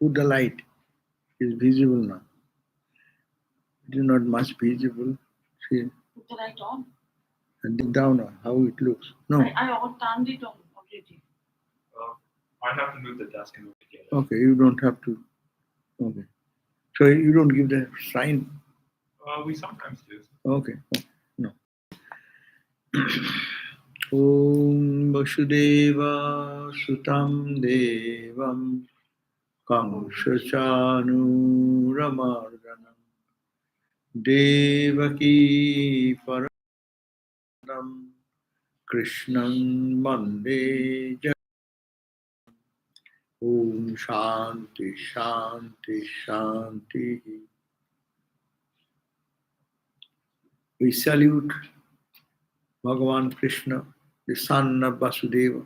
Put the light. It's visible now. It is not much visible. See, Put the light on. and down on how it looks. No. I turned it on already. I have to move the desk and get it. Okay, you don't have to. Okay. So you don't give the sign. We sometimes do. Okay. No. Om Vasudeva Sutam Devam Kamsachanuramardanam Devaki Paranam Krishnan Mande Jagat. Om Shanti Shanti Shanti. We salute Bhagavan Krishna, the son of Vasudeva,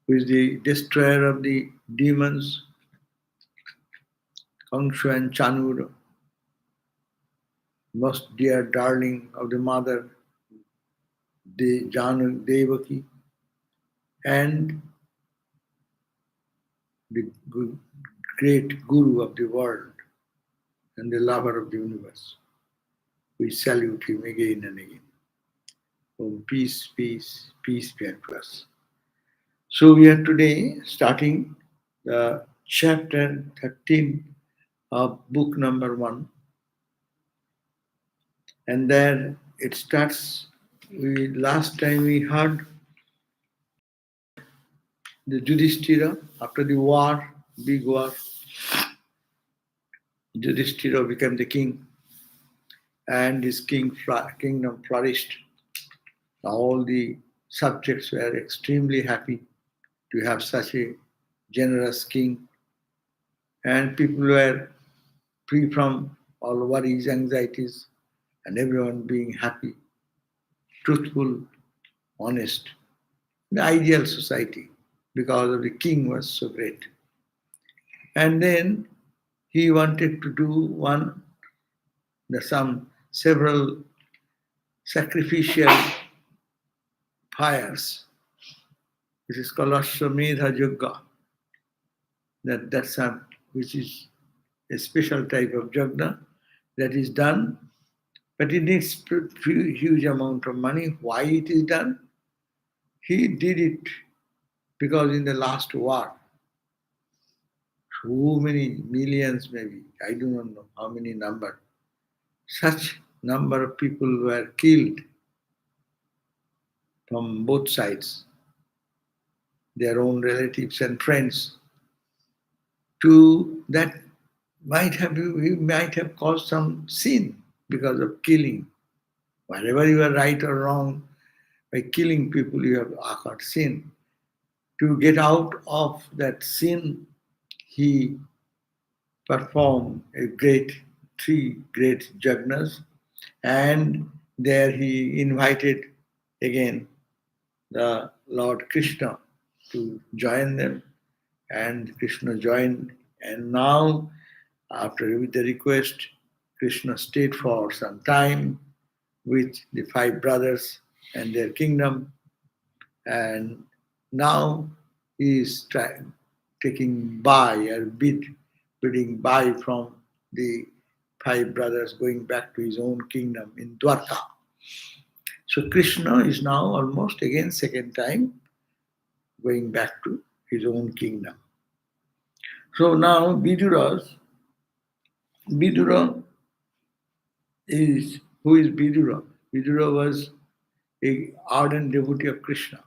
who is the destroyer of the demons, Kamsa and Chanura, most dear darling of the mother, the Janu Devaki, and the great Guru of the world and the lover of the universe. We salute him again and again. Oh, peace, peace, peace be unto us. So we are today starting the chapter 13 of book number 1. And there it starts. Last time we heard the Yudhishthira after the war, big war. Yudhishthira became the king, and his kingdom flourished. All the subjects were extremely happy to have such a generous king, and people were free from all worries, anxieties, and everyone being happy, truthful, honest. The ideal society, because the king was so great. And then he wanted to do several sacrificial fires. This is called Ashwamedha Yajna. Which is a special type of yajna that is done, but it needs huge amount of money. Why it is done? He did it because in the last war, so many millions maybe, I do not know how many number, such number of people were killed from both sides, their own relatives and friends. To that he might have caused some sin because of killing. Wherever you are right or wrong, by killing people you have occurred sin. To get out of that sin, he performed three great yajnas, and there he invited again the Lord Krishna to join them, and Krishna joined. And now, after with the request, Krishna stayed for some time with the 5 brothers and their kingdom, and now he is taking bidding buy from the 5 brothers, going back to his own kingdom in Dwarka. So Krishna is now almost again second time going back to his own kingdom. So now Vidura is, who is Vidura? Vidura was an ardent devotee of Krishna.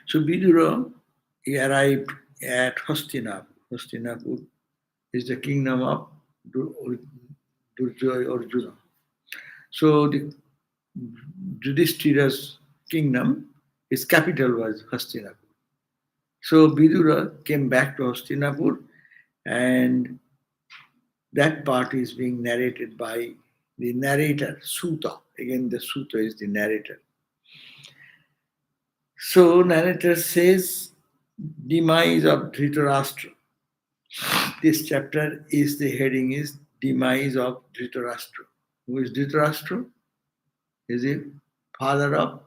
So Vidura, he arrived at Hastinapur. Hastinapur is the kingdom of Arjuna. So the Yudhishthira's kingdom, his capital was Hastinapur. So Vidura came back to Hastinapur, and that part is being narrated by the narrator, Suta. Again, the Suta is the narrator. So narrator says, Demise of Dhitarastra. This chapter is, the heading is Demise of Dhitarastra. Who is Dhitarastra? Is he father of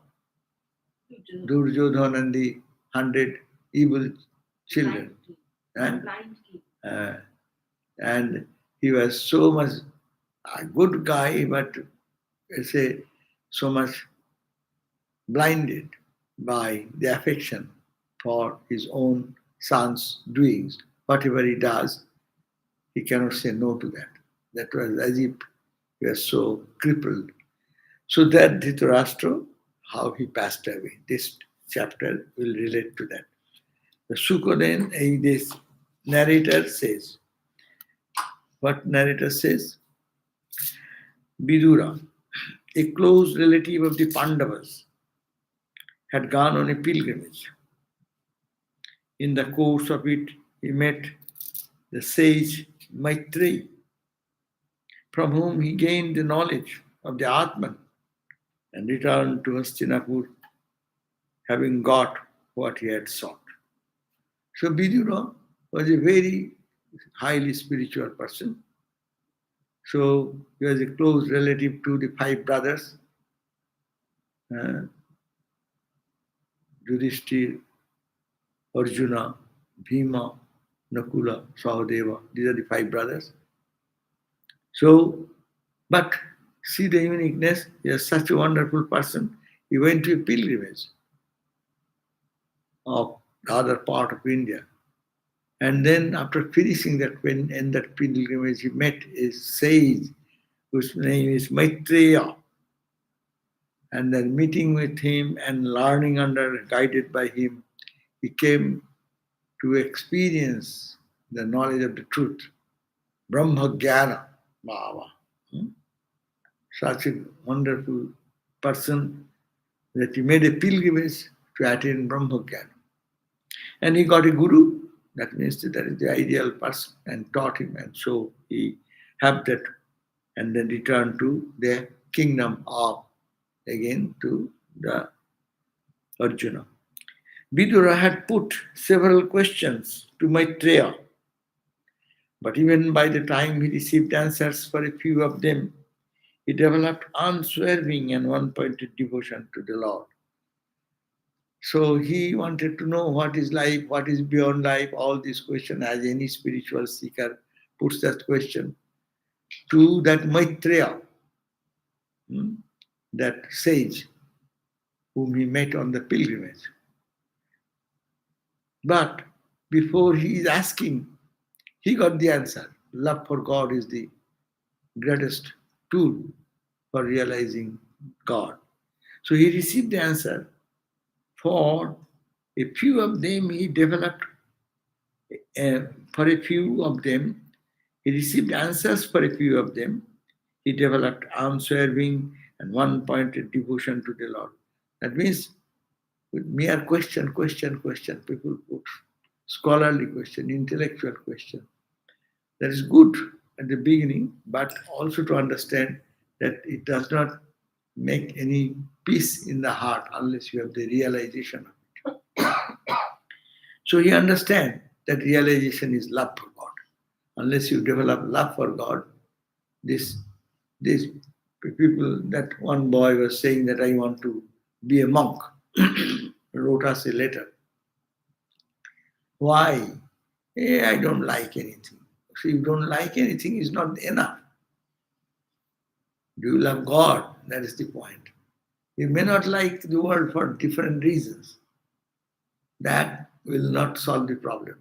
Duryodhana and the 100 evil children. Blind king. And, Blind king. and he was so much a good guy, but say so much blinded by the affection for his own son's doings. Whatever he does, he cannot say no to that. That was as if he was so crippled. So that Dhritarashtra, how he passed away. This chapter will relate to that. The Sukha then, this narrator says, what narrator says? Vidura, a close relative of the Pandavas, had gone on a pilgrimage. In the course of it, he met the sage Maitreyi, from whom he gained the knowledge of the Atman and returned to Hastinapur, having got what he had sought. So Vidura was a very highly spiritual person. So he was a close relative to the five brothers, Yudhishthir, Arjuna, Bhima, Nakula, Sahadeva. These are the five brothers. So, but see the uniqueness. He is such a wonderful person. He went to a pilgrimage of the other part of India. And then after finishing that, when in that pilgrimage, he met a sage whose name is Maitreya. And then meeting with him and learning guided by him, he came to experience the knowledge of the truth. Brahma Jnana Bhava. Such a wonderful person that he made a pilgrimage to attain Brahma Jnana. And he got a guru, that means that is the ideal person, and taught him, and so he had that, and then returned to the kingdom of, again to the Arjuna. Vidura had put several questions to Maitreya, but even by the time he received answers for a few of them, he developed unswerving and one-pointed devotion to the Lord. So he wanted to know what is life, what is beyond life, all these questions, as any spiritual seeker puts that question to that Maitreya, that sage whom he met on the pilgrimage. But before he is asking, he got the answer. Love for God is the greatest tool for realizing God. So he received the answer. For a few of them, he developed, for a few of them, he received answers for a few of them. He developed unswerving and one-pointed devotion to the Lord. That means with mere question, people put scholarly question, intellectual question. That is good at the beginning, but also to understand that it does not make any peace in the heart unless you have the realization of it. So you understand that realization is love for God. Unless you develop love for God, these people, that one boy was saying that I want to be a monk, wrote us a letter. Why? I don't like anything. So you don't like anything is not enough. Do you love God? That is the point. You may not like the world for different reasons. That will not solve the problem.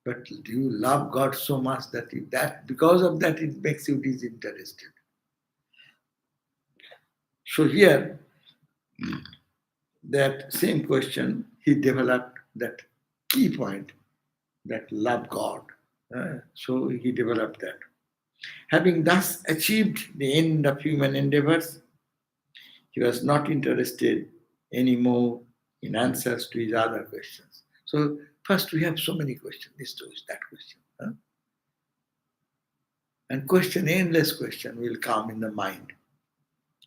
But do you love God so much that because of that it makes you disinterested? So here, that same question, he developed that key point, that love God. So he developed that. Having thus achieved the end of human endeavors, he was not interested anymore in answers to his other questions. So first we have so many questions, this is that question. And endless question will come in the mind.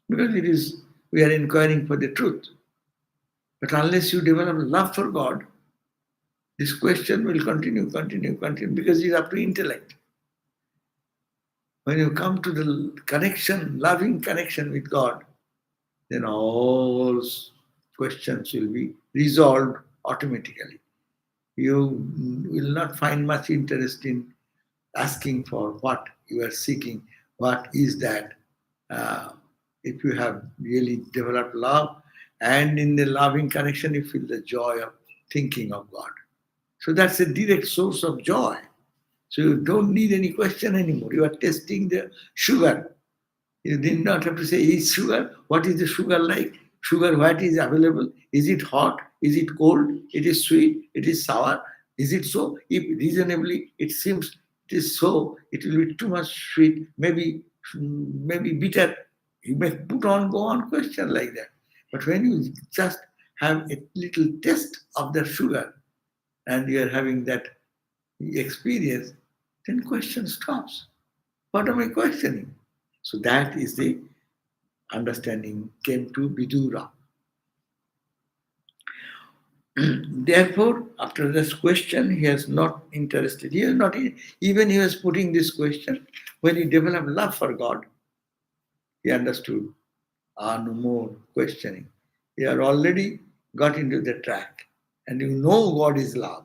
Because we are inquiring for the truth. But unless you develop love for God, this question will continue, because it's up to intellect. When you come to the connection, loving connection with God, then all questions will be resolved automatically. You will not find much interest in asking for what you are seeking. What is that? Uh, if you have really developed love, and in the loving connection, you feel the joy of thinking of God. So that's a direct source of joy. So you don't need any question anymore. You are tasting the sugar. You did not have to say, is sugar? What is the sugar like? Sugar, what is available? Is it hot? Is it cold? It is sweet? It is sour? Is it so? If reasonably it seems it is so, it will be too much sweet, maybe bitter. You may go on question like that. But when you just have a little taste of the sugar and you are having that experience, then question stops. What am I questioning? So that is the understanding came to Vidura. Therefore, after this question, he is not interested. He is not even he was putting this question. When he developed love for God, he understood. No more questioning. You are already got into the track, and you know God is love.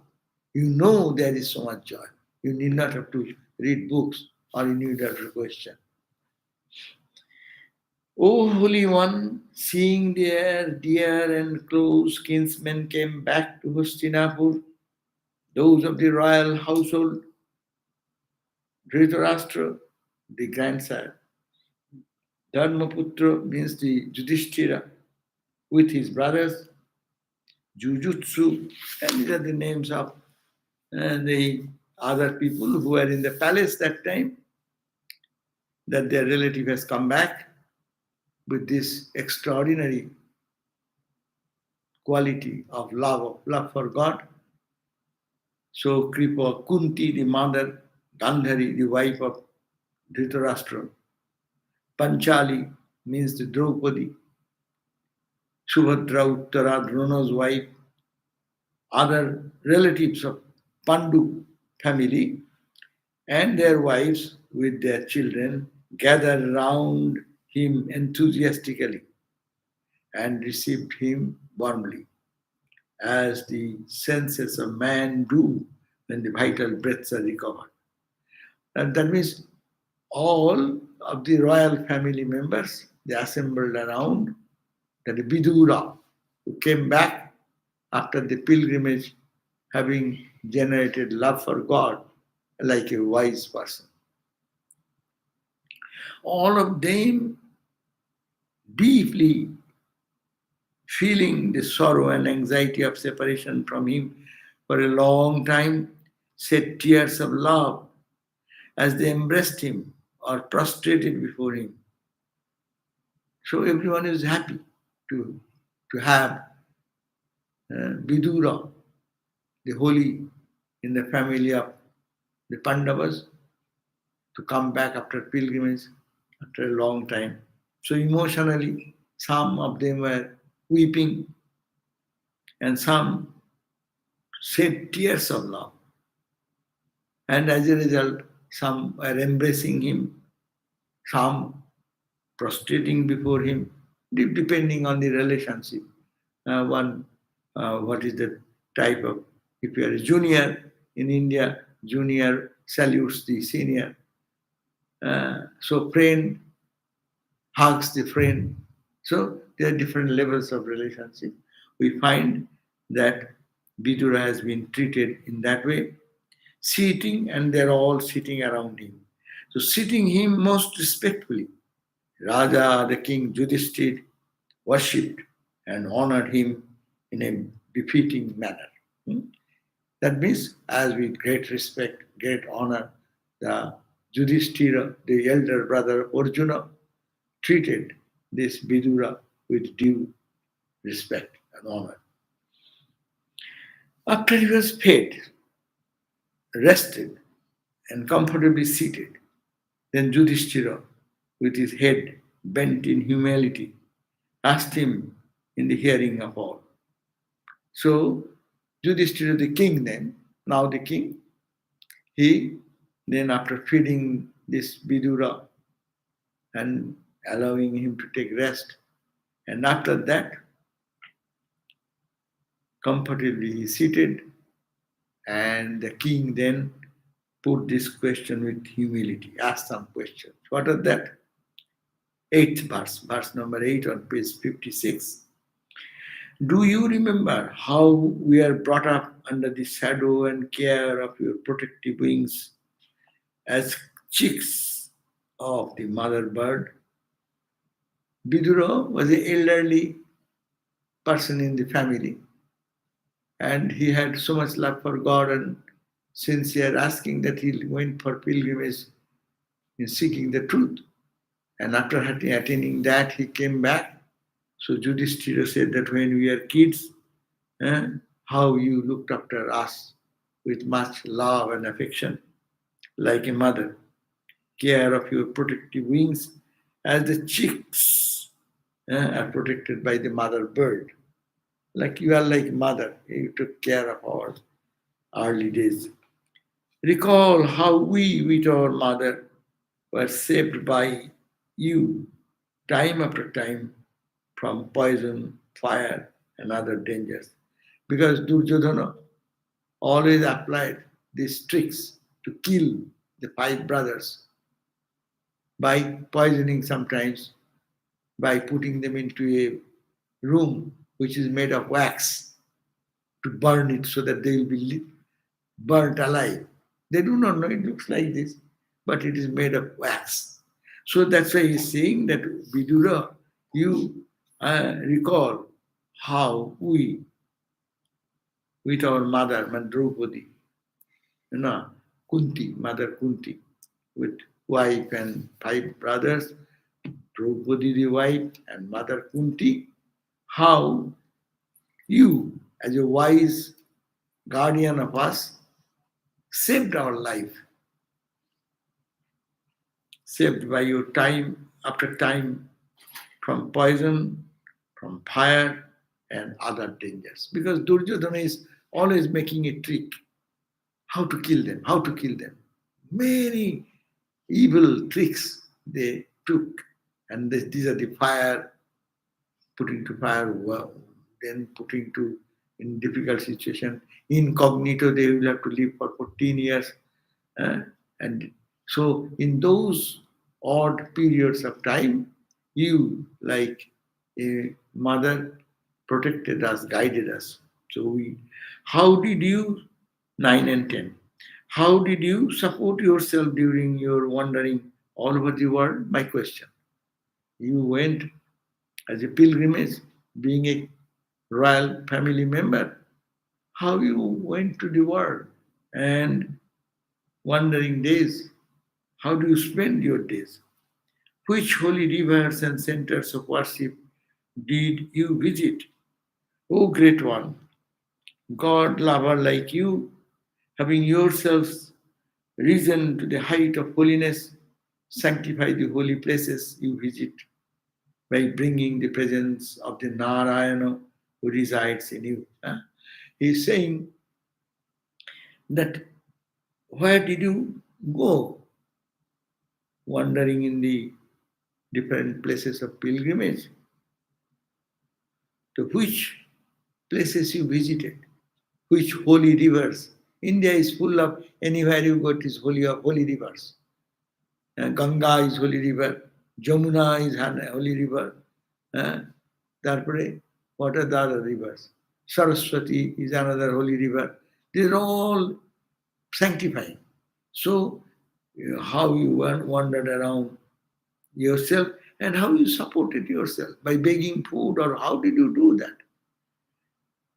You know there is so much joy. You need not have to read books or you need not to question. O Holy One, seeing their dear and close kinsmen came back to Hastinapur, those of the royal household, Dhritarashtra, the grandsire, Dharmaputra means the Yudhishthira, with his brothers, Jujutsu, and these are the names of the other people who were in the palace that time, that their relative has come back with this extraordinary quality of love for God. So Kripa, Kunti, the mother, Gandhari, the wife of Dhritarashtra, Panchali means the Draupadi, Subhadra Uttara, Drona's wife, other relatives of Pandu family, and their wives with their children gathered round him enthusiastically and received him warmly, as the senses of man do when the vital breaths are recovered. And that means all of the royal family members, they assembled around that Vidura, who came back after the pilgrimage, having generated love for God like a wise person. All of them deeply feeling the sorrow and anxiety of separation from him for a long time, shed tears of love as they embraced him or prostrated before him. So everyone is happy to have Vidura, the holy in the family of the Pandavas, to come back after pilgrimage after a long time. So emotionally, some of them were weeping and some shed tears of love. And as a result, some were embracing him, some prostrating before him, depending on the relationship. What is the type of, if you are a junior in India, junior salutes the senior. So friend hugs the friend. So there are different levels of relationship. We find that Vidura has been treated in that way, sitting, and they're all sitting around him. So sitting him most respectfully. Raja, the king Yudhishthir, worshipped and honored him in a befitting manner. That means, as with great respect, great honor, the Yudhishthira, the elder brother of Arjuna, treated this Vidura with due respect and honor. After he was fed, rested, and comfortably seated, then Yudhishthira, with his head bent in humility, asked him in the hearing of all. So Yudhishthira, the king then, now the king, he then after feeding this Vidura and allowing him to take rest, and after that, comfortably he seated And the king then put this question with humility, asked some questions. What are that? 8th verse, verse number 8 on page 56. Do you remember how we are brought up under the shadow and care of your protective wings as chicks of the mother bird? Vidura was an elderly person in the family, and he had so much love for God and sincere asking that he went for pilgrimage in seeking the truth. And after attaining that, he came back. So Yudhishthira said that when we are kids, eh, how you looked after us with much love and affection, like a mother, care of your protective wings, as the chicks are protected by the mother bird. Like you are like mother, you took care of our early days. Recall how we, with our mother, were saved by you time after time from poison, fire, and other dangers. Because Duryodhana always applied these tricks to kill the 5 brothers by poisoning sometimes, by putting them into a room which is made of wax to burn it so that they will be burnt alive. They do not know it looks like this, but it is made of wax. So that's why he's saying that Vidura, you recall how we, with our mother, Draupadi, Kunti, Mother Kunti, with wife and 5 brothers, Draupadi the wife and Mother Kunti, how you, as a wise guardian of us, saved our life, saved by your time after time from poison, from fire, and other dangers. Because Duryodhana is always making a trick how to kill them, how to kill them. Many evil tricks they took, and these are the fire, putting to fire, then putting to in difficult situation. Incognito, they will have to live for 14 years. And so in those odd periods of time, you, like a mother, protected us, guided us. So how did you, 9 and 10, how did you support yourself during your wandering all over the world? My question. You went as a pilgrimage, being a royal family member. How you went to the world and wandering days? How do you spend your days? Which holy rivers and centers of worship did you visit? O great one, God lover like you, having yourselves risen to the height of holiness, sanctify the holy places you visit by bringing the presence of the Narayana who resides in you. He's saying that where did you go wandering in the different places of pilgrimage? To which places you visited? Which holy rivers? India is full of, anywhere you go, it is holy rivers. Ganga is holy river, Jamuna is holy river. Therefore, what are the other rivers? Saraswati is another holy river. These are all sanctifying. So, how you wandered around yourself and how you supported yourself by begging food, or how did you do that?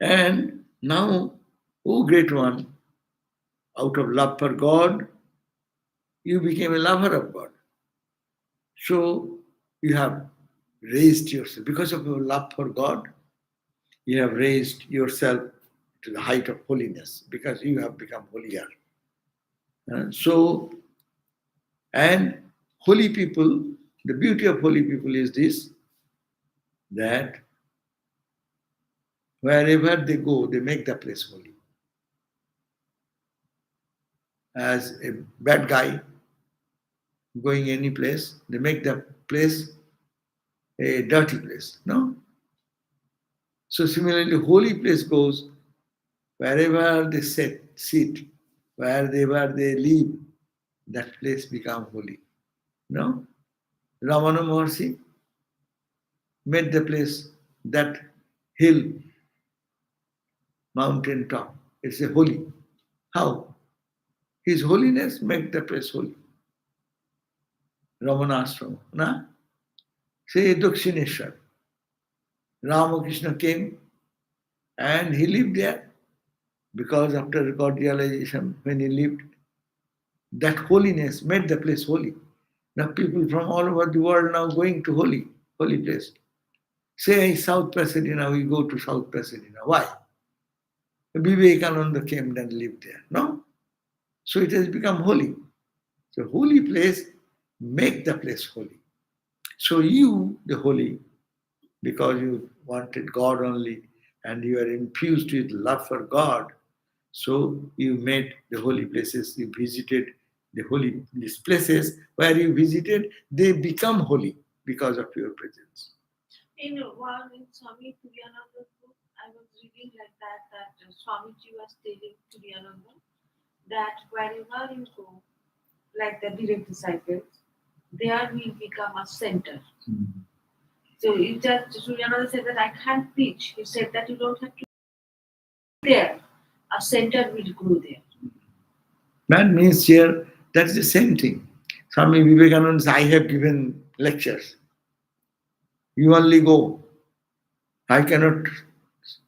And now, O great one, out of love for God, you became a lover of God. So you have raised yourself. Because of your love for God, you have raised yourself to the height of holiness because you have become holier. And holy people, the beauty of holy people is this, that wherever they go, they make the place holy. As a bad guy going any place, they make the place a dirty place. No? So similarly, holy place goes wherever they set sit, wherever they live, that place become holy. No? Ramana Maharshi made the place, that hill, mountain top. It's a holy. How? His holiness make the place holy. Ramana Ashram. Na? Say Dakshineshwar. Ramakrishna came and he lived there because after God realization, when he lived, that holiness made the place holy. Now people from all over the world now going to holy place. Say South Pasadena, we go to South Pasadena. Why? Vivekananda came and lived there. No? So it has become holy. So holy place, make the place holy. So you, the holy, because you wanted God only and you are infused with love for God, so you made the holy places, you visited these places where you visited, they become holy because of your presence. In Swami Turiyananda's book, I was reading like that Swamiji was telling Turiyananda that wherever you go, like the direct disciples, there will become a center. So it just Turiyananda said that I can't preach. He said that you don't have to there. A center will grow there. That means here, that's the same thing. Swami Vivekananda says, I have given lectures. You only go. I cannot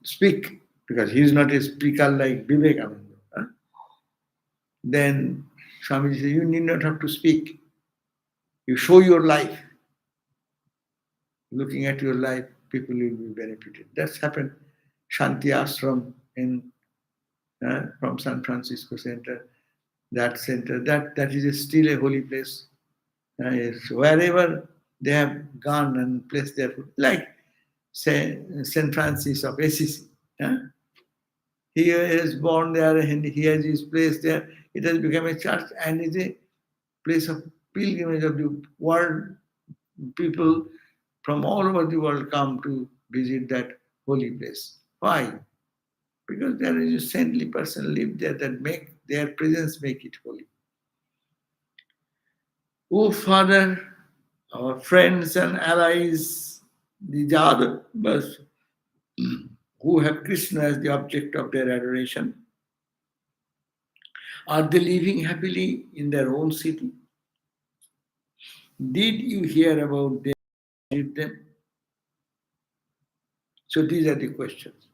speak because he is not a speaker like Vivekananda. Huh? Then Swami says, you need not have to speak. You show your life. Looking at your life, people will be benefited. That's happened. Shanti Ashram from San Francisco Center. That center, that is still a holy place. Yes, wherever they have gone and placed their foot, like say Saint Francis of Assisi. He is born there and he has his place there. It has become a church and is a place of pilgrimage of the world. People from all over the world come to visit that holy place. Why? Because there is a saintly person live there that make their presence make it holy. Oh Father, our friends and allies, the Jadavas, who have Krishna as the object of their adoration, are they living happily in their own city? Did you hear about them? So these are the questions.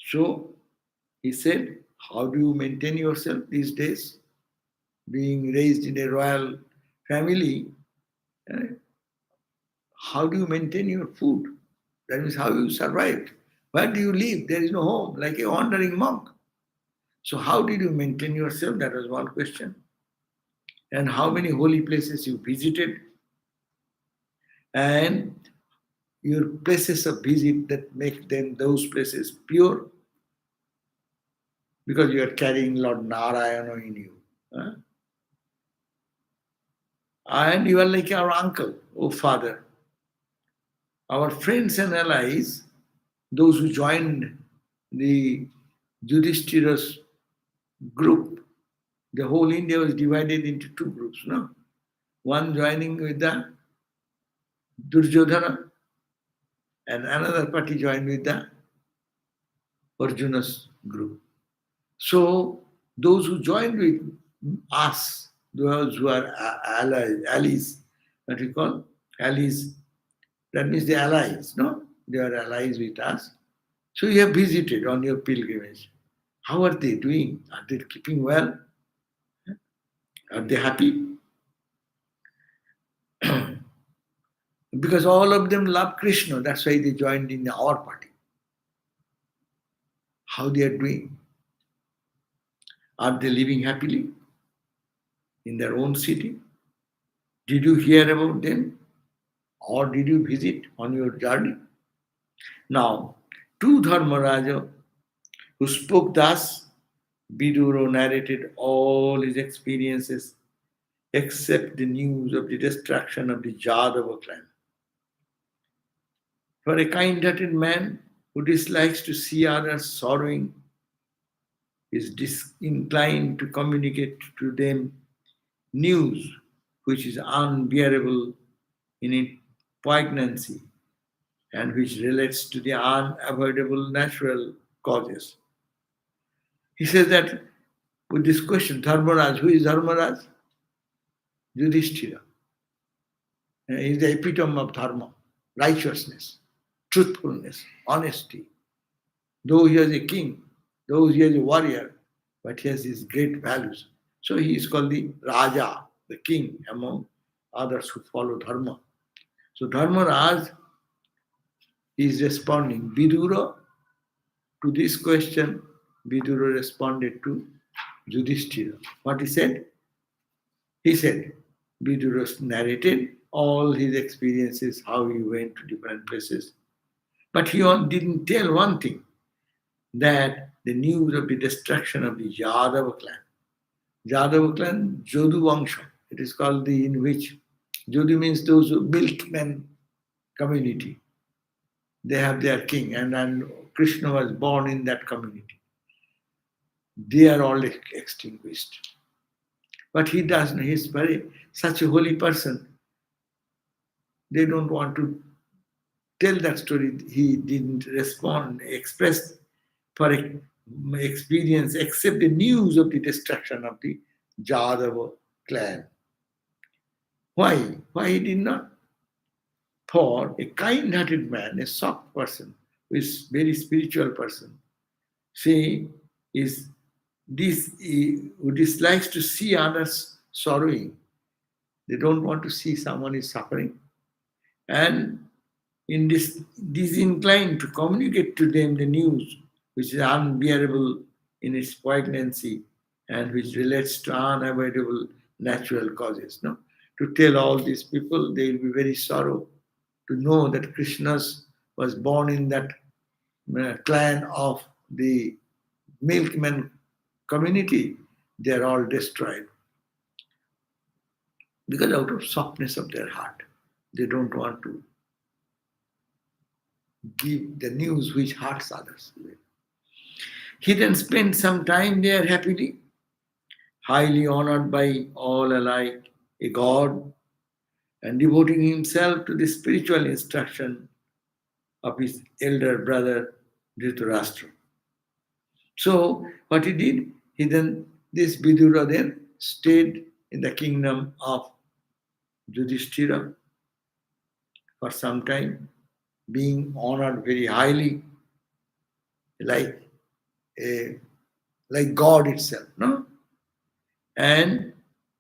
So he said, how do you maintain yourself these days? Being raised in a royal family, how do you maintain your food? That means how you survived. Where do you live? There is no home, like a wandering monk. So how did you maintain yourself? That was one question. And how many holy places you visited? And your places of visit that make them those places pure, because you are carrying Lord Narayana in you. And you are like our uncle, oh father. Our friends and allies, those who joined the Yudhishthira's group, the whole India was divided into two groups, no? One joining with the Duryodhana, and another party joined with the Arjuna's group. So those who joined with us, those who are allies, what we call allies, that means the allies, no? They are allies with us. So you have visited on your pilgrimage. How are they doing? Are they keeping well? Are they happy? Because all of them love Krishna, that's why they joined in our party. How they are doing? Are they living happily in their own city? Did you hear about them? Or did you visit on your journey? Now, to Dharmaraja, who spoke thus, Vidura narrated all his experiences except the news of the destruction of the Jadava clan. For a kind-hearted man who dislikes to see others sorrowing is disinclined to communicate to them news which is unbearable in its poignancy and which relates to the unavoidable natural causes. He says that with this question, Dharmaraj, who is Dharmaraj? Yudhishthira. He is the epitome of dharma, righteousness, truthfulness, honesty. Though he is a king, though he is a warrior, but he has his great values. So he is called the Raja, the king, among others who follow dharma. So Dharmaraj is responding. Vidura, to this question, Vidura responded to Yudhishthira. What he said? He said, Vidura narrated all his experiences, how he went to different places. But he didn't tell one thing, that the news of the destruction of the Yadava clan. Yadava clan, Jodu Vangsha. It is called the in which Jodu means those who milkmen community. They have their king, and Krishna was born in that community. They are all extinguished. But he doesn't. He's such a holy person. They don't want to tell that story. He didn't respond, express for experience, except the news of the destruction of the Jadava clan. Why? Why he did not? For a kind-hearted man, a soft person, who is very spiritual person, say is this who dislikes to see others sorrowing. They don't want to see someone is suffering. And in this disinclined to communicate to them the news which is unbearable in its poignancy and which relates to unavoidable natural causes. No? To tell all these people, they will be very sorrow to know that Krishna was born in that clan of the milkman community. They are all destroyed. Because out of softness of their heart, they don't want to give the news which hurts others. He then spent some time there happily, highly honored by all alike, a god, and devoting himself to the spiritual instruction of his elder brother Dhritarashtra. So what he did, this Vidura then stayed in the kingdom of Yudhishthira for some time, being honored very highly, like God itself, no? And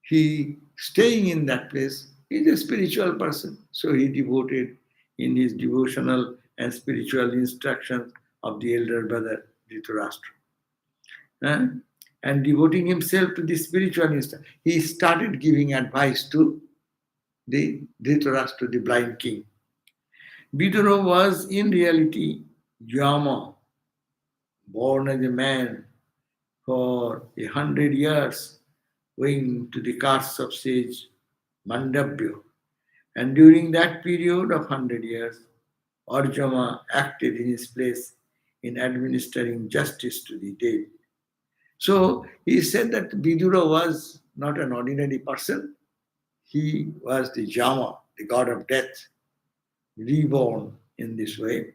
he staying in that place, he's a spiritual person. So he devoted in his devotional and spiritual instructions of the elder brother Dhritarashtra. And devoting himself to the spiritual instruction, he started giving advice to the Dhritarashtra, the blind king. Vidura was in reality Yama, born as a man for 100 years, going to the castes of sage Mandavya. And during that period of 100 years, Arjuna acted in his place in administering justice to the dead. So he said that Vidura was not an ordinary person. He was the Yama, the god of death, reborn in this way.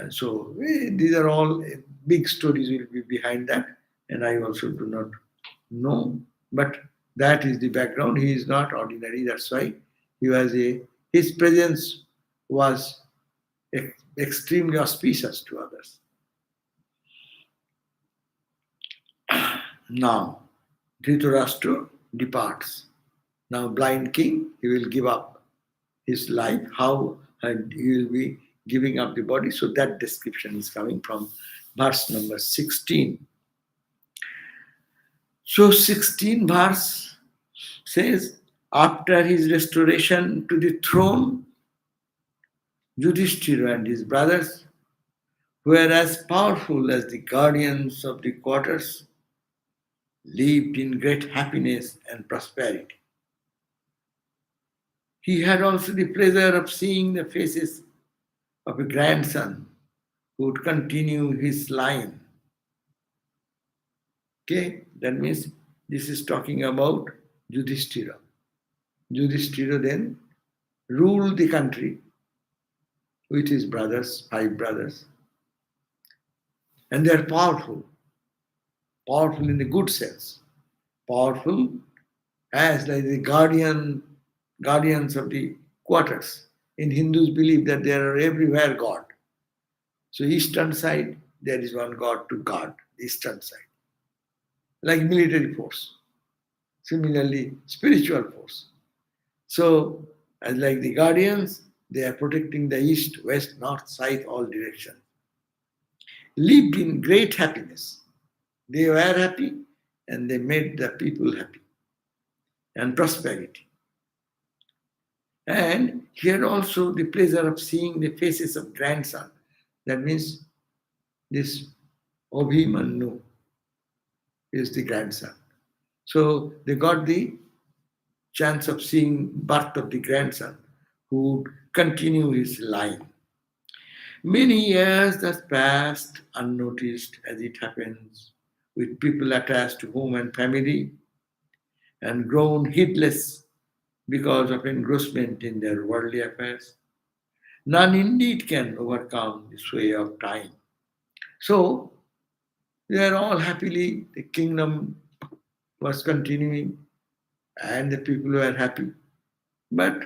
So these are all big stories will be behind that, and I also do not know. But that is the background. He is not ordinary. That's why his presence was extremely auspicious to others. Now, Dhritarashtra departs. Now, blind king, he will give up his life. How and he will be giving up the body. So that description is coming from verse number 16. So 16 verse says, after his restoration to the throne, Yudhishthira and his brothers were as powerful as the guardians of the quarters, lived in great happiness and prosperity. He had also the pleasure of seeing the faces of a grandson who would continue his line. Okay, that means this is talking about Yudhishthira. Yudhishthira then ruled the country with his brothers, 5 brothers, and they are powerful, powerful in the good sense, powerful as like the guardians of the quarters. In Hindus believe that there are everywhere God. So eastern side, there is one God to guard the eastern side, like military force. Similarly, spiritual force. So, as like the guardians, they are protecting the east, west, north, south, all directions. Lived in great happiness. They were happy and they made the people happy and prosperity. And here also the pleasure of seeing the faces of grandson. That means this Abhimanyu is the grandson. So they got the chance of seeing birth of the grandson who would continue his line. Many years thus passed unnoticed as it happens with people attached to home and family and grown heedless because of engrossment in their worldly affairs. None indeed can overcome the sway of time. So they are all happily, the kingdom was continuing and the people were happy. But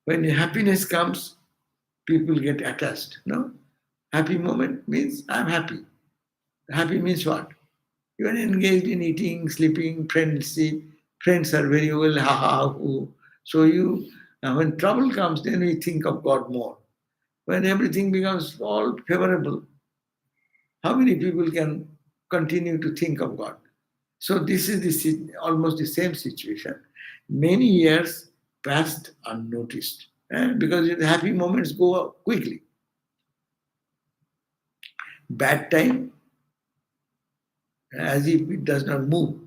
when the happiness comes, people get attached. No? Happy moment means I'm happy. Happy means what? You are engaged in eating, sleeping, friendship. Friends are very well, ha ha, hoo. So when trouble comes, then we think of God more. When everything becomes all favorable, how many people can continue to think of God? So this is almost the same situation. Many years passed unnoticed because the happy moments go quickly. Bad time, as if it does not move.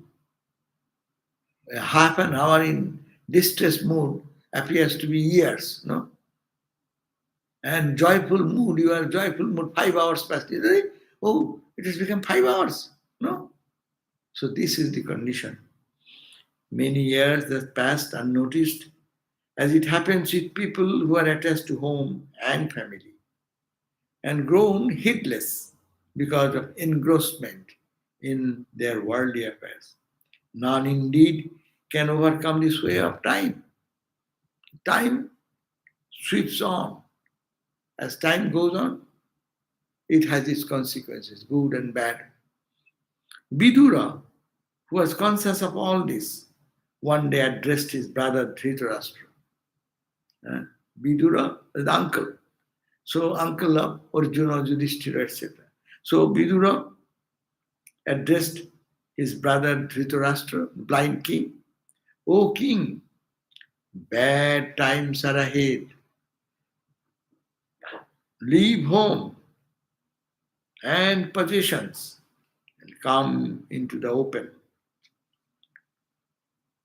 Half an hour in distress mood appears to be years, no? And joyful mood, you are joyful mood, 5 hours passed. Oh, it has become 5 hours, no? So this is the condition. Many years that passed unnoticed, as it happens with people who are attached to home and family, and grown heedless because of engrossment in their worldly affairs. None indeed can overcome this way of time. Time sweeps on. As time goes on, it has its consequences, good and bad. Vidura, who was conscious of all this, one day addressed his brother Dhritarashtra. Vidura is the uncle. So, uncle of Arjuna, Yudhishthira, etc. So, Vidura addressed his brother Dhritarashtra, blind king. O king, bad times are ahead. Leave home and possessions and come into the open.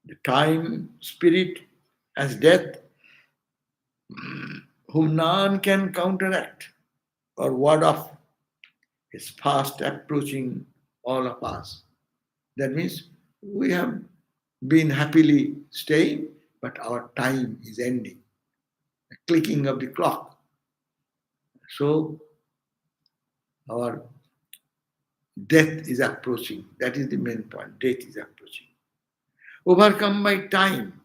The time spirit as death, whom none can counteract or ward off, is fast approaching all of us. That means we have been happily staying, but our time is ending. The clicking of the clock. So our death is approaching. That is the main point. Death is approaching. Overcome by time,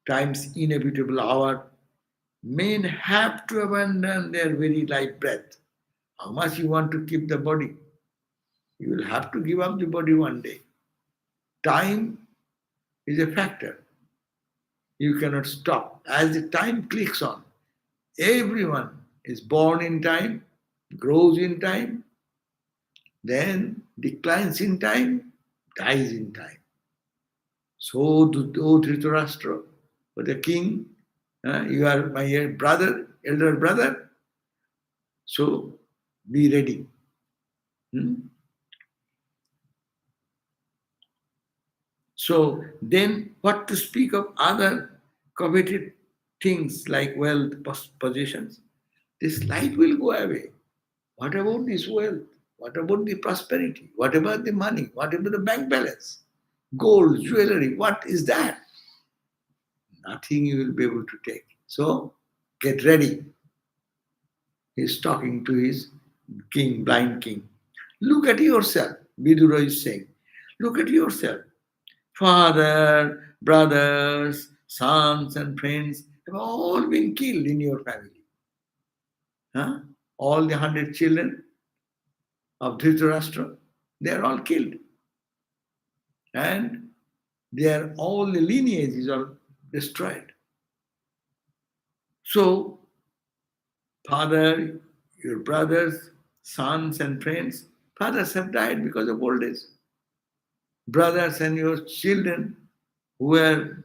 time's inevitable hour, men have to abandon their very life breath. How much you want to keep the body? You will have to give up the body one day. Time is a factor. You cannot stop. As the time clicks on, everyone is born in time, grows in time, then declines in time, dies in time. So, O Dhritarashtra, for the king, you are my brother, elder brother, so be ready. So then what to speak of other coveted things like wealth, possessions? This life will go away. What about this wealth? What about the prosperity? What about the money? What about the bank balance? Gold, jewelry, what is that? Nothing you will be able to take. So get ready. He's talking to his king, blind king. Look at yourself, Vidura is saying. Look at yourself. Father, brothers, sons, and friends have all been killed in your family. Huh? All the 100 children of Dhritarashtra, they are all killed. And all the lineages are destroyed. So, father, your brothers, sons, and friends, fathers have died because of old age. Brothers and your children who were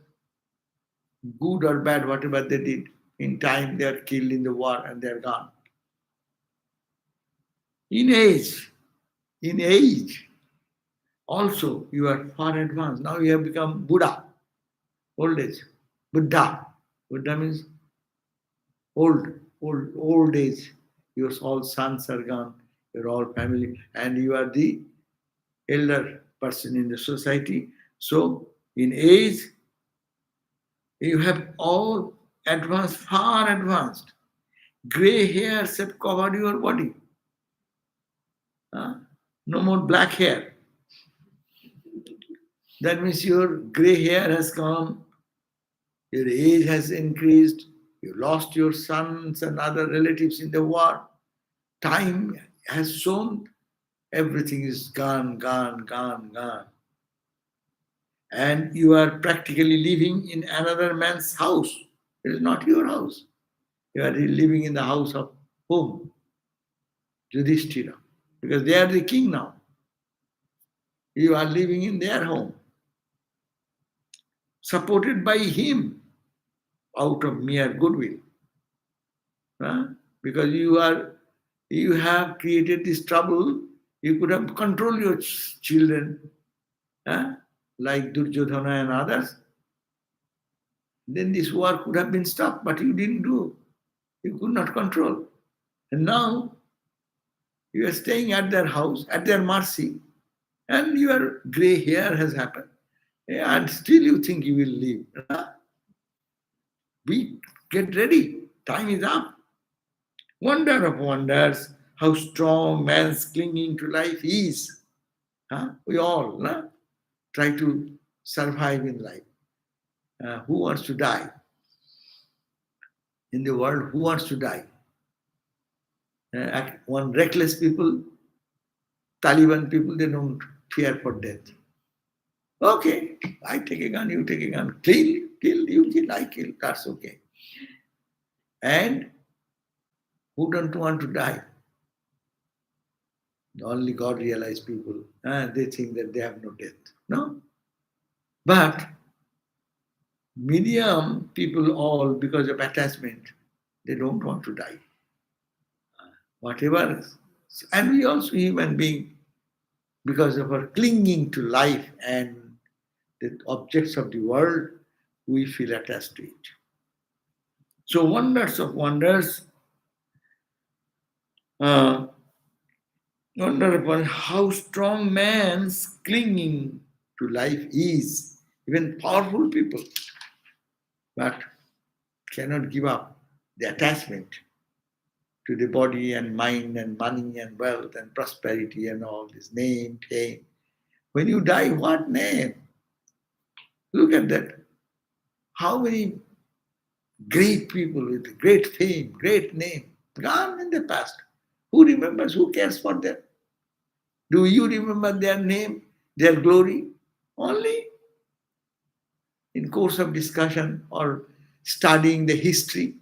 good or bad, whatever they did, in time they are killed in the war and they are gone. In age, also you are far advanced. Now you have become Buddha, old age. Buddha. Buddha means old age. Your all sons are gone, your all family, and you are the elder person in the society. So in age, you have all advanced, far advanced. Gray hairs have covered your body. Huh? No more black hair. That means your gray hair has come, your age has increased, you lost your sons and other relatives in the war. Time has shown everything is gone, gone, gone, gone. And you are practically living in another man's house. It is not your house. You are living in the house of whom? Yudhishthira. Because they are the king now. You are living in their home. Supported by him out of mere goodwill. Huh? Because you have created this trouble, you could have controlled your children, huh? Like Duryodhana and others. Then this war could have been stopped, but you didn't do. You could not control. And now you are staying at their house, at their mercy, and your gray hair has happened. And still you think you will live. Huh? We get ready. Time is up. Wonder of wonders, how strong man's clinging to life is. Huh? We all try to survive in life. Who wants to die? In the world, who wants to die? One reckless people, Taliban people, they don't fear for death. Okay, I take a gun, you take a gun. Kill, you kill, I kill. That's okay. And who don't want to die? Only God realized people. They think that they have no death. No? But medium people all, because of attachment, they don't want to die. Whatever. And we also human being, because of our clinging to life and the objects of the world, we feel attached to it. So wonders of wonders, wonder upon how strong man's clinging to life is. Even powerful people, but cannot give up the attachment to the body and mind and money and wealth and prosperity and all this name, fame. When you die, what name? Look at that. How many great people with great fame, great name, gone in the past. Who remembers? Who cares for them? Do you remember their name, their glory? Only in course of discussion or studying the history,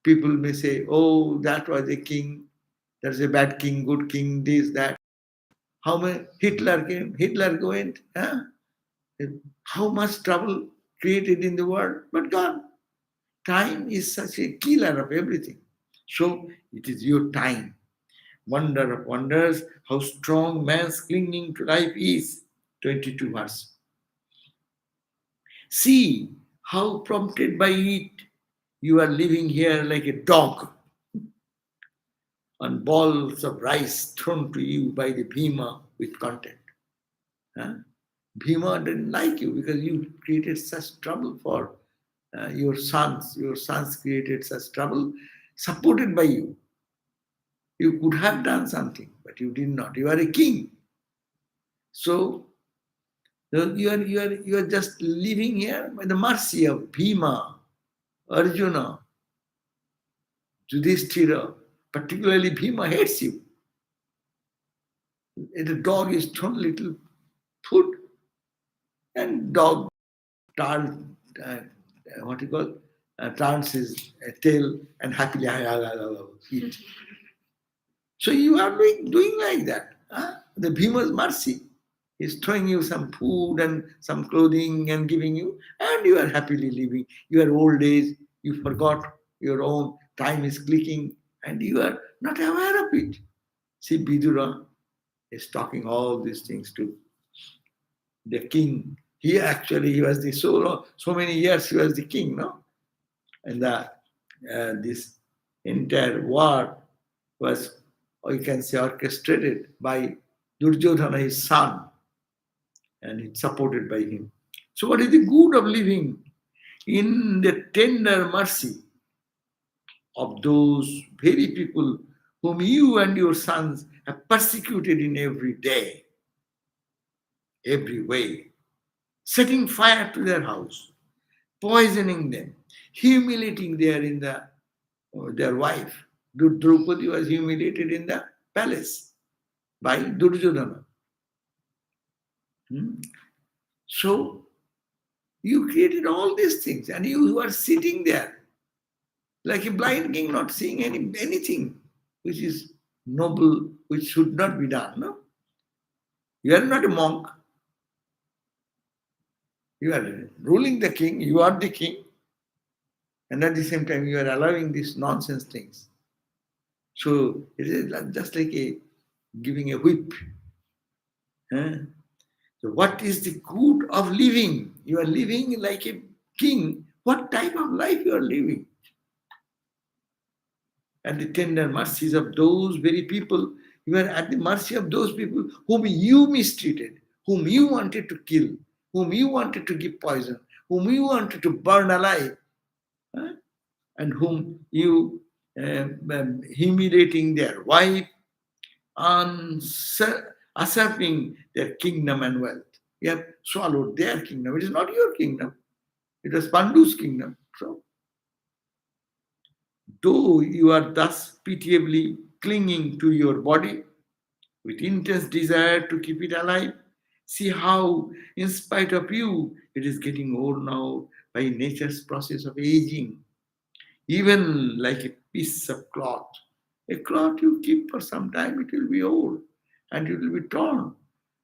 people may say, oh, that was a king, there's a bad king, good king, this, that. How many Hitler came, Hitler went, huh? How much trouble created in the world, but gone. Time is such a killer of everything. So it is your time. Wonder of wonders, how strong man's clinging to life is. 22 verse. See how prompted by it you are living here like a dog. on balls of rice thrown to you by the Bhima with content. Huh? Bhima didn't like you because you created such trouble for your sons. Your sons created such trouble, supported by you. You could have done something, but you did not. You are a king. So you are just living here by the mercy of Bhima, Arjuna, Yudhishthira. Particularly Bhima hates you. If the dog is thrown little food, and dog turns, what you call, turns his tail and happily eat. So you are doing like that. Huh? The Bhima's mercy is throwing you some food and some clothing and giving you, and you are happily living. Your old age, you forgot your own, time is clicking, and you are not aware of it. See, Vidura is talking all these things to the king. He was the so many years he was the king, no? And this entire war was, or you can say, orchestrated by Duryodhana, his son, and it's supported by him. So what is the good of living in the tender mercy of those very people whom you and your sons have persecuted in every day, every way, setting fire to their house, poisoning them, humiliating their wife. Draupadi was humiliated in the palace by Duryodhana. So you created all these things, and you are sitting there like a blind king, not seeing anything which is noble, which should not be done. No, you are not a monk. You are ruling the king. You are the king, and at the same time you are allowing these nonsense things. So it is just like giving a whip. Huh? So what is the good of living? You are living like a king. What type of life you are living? At the tender mercies of those very people, you are at the mercy of those people whom you mistreated, whom you wanted to kill, whom you wanted to give poison, whom you wanted to burn alive, huh? And whom you humiliating their wife, usurping their kingdom and wealth. You have swallowed their kingdom. It is not your kingdom. It was Pandu's kingdom. So, though you are thus pitiably clinging to your body with intense desire to keep it alive, see how, in spite of you, it is getting worn out by nature's process of aging, even like a piece of cloth. A cloth you keep for some time, it will be old and it will be torn.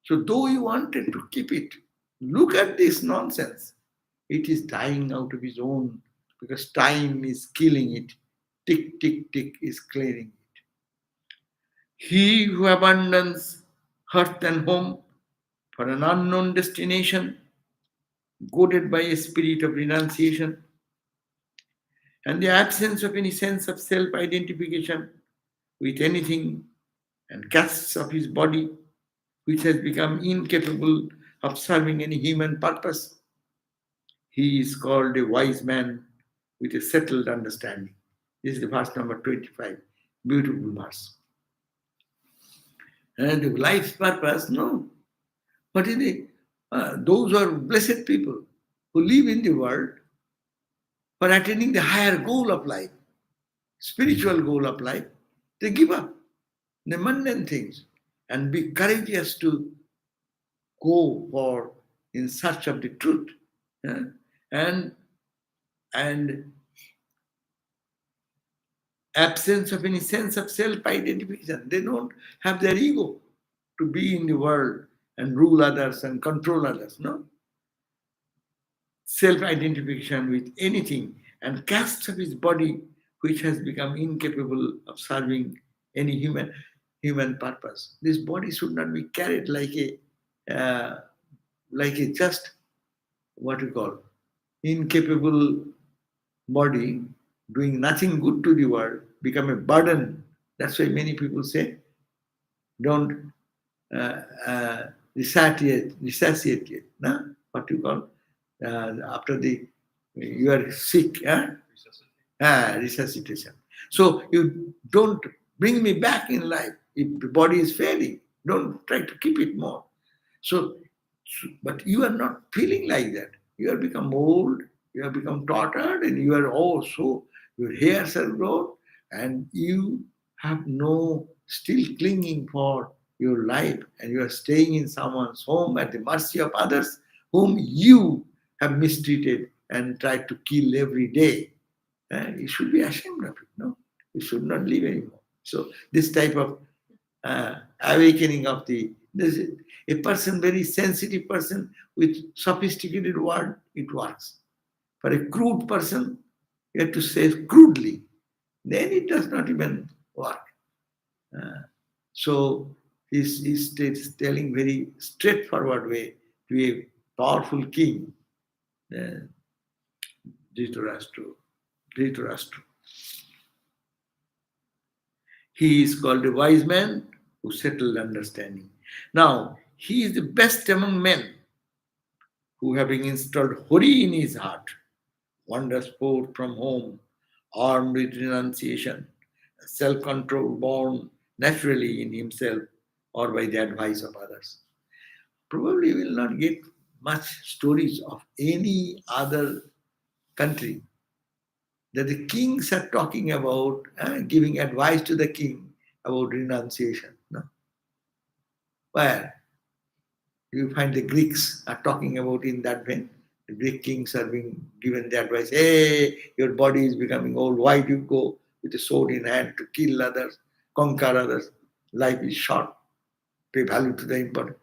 So, though you wanted to keep it, look at this nonsense. It is dying out of its own because time is killing it. Tick, tick, tick is clearing it. He who abandons hearth and home for an unknown destination, goaded by a spirit of renunciation, and the absence of any sense of self identification with anything, and casts of his body, which has become incapable of serving any human purpose, he is called a wise man with a settled understanding. This is the verse number 25. Beautiful verse. And the life's purpose, no. What is it? Those are blessed people who live in the world for attaining the higher goal of life, spiritual goal of life. They give up the mundane things and be courageous to go for in search of the truth. Yeah? And absence of any sense of self-identification. They don't have their ego to be in the world and rule others and control others. No. Self-identification with anything and casts of his body which has become incapable of serving any human purpose. This body should not be carried like a just what we call incapable body doing nothing good to the world, become a burden That's why many people say, don't resuscitate it. No? What you call after you are sick, resuscitation. So you don't bring me back in life. If the body is failing, don't try to keep it more. So, but you are not feeling like that. You have become old, you have become tortured, and you are also, your hairs are grown, and you have no still clinging for your life, and you are staying in someone's home at the mercy of others whom you have mistreated and tried to kill every day. You should be ashamed of it, no? You should not live anymore. So this type of awakening of this, a person, very sensitive person with sophisticated word, it works. For a crude person, you have to say crudely, then it does not even work. So he's telling very straightforward way to a powerful king, Dhitarastra. He is called a wise man who settled understanding. Now, he is the best among men who, having installed Hori in his heart, wanders forth from home, armed with renunciation, self-control born naturally in himself or by the advice of others. Probably will not get much stories of any other country that the kings are talking about, giving advice to the king about renunciation. No? Where you find the Greeks are talking about in that vein. The Greek kings are being given the advice, hey, your body is becoming old. Why do you go with a sword in hand to kill others, conquer others? Life is short. Pay value to the important.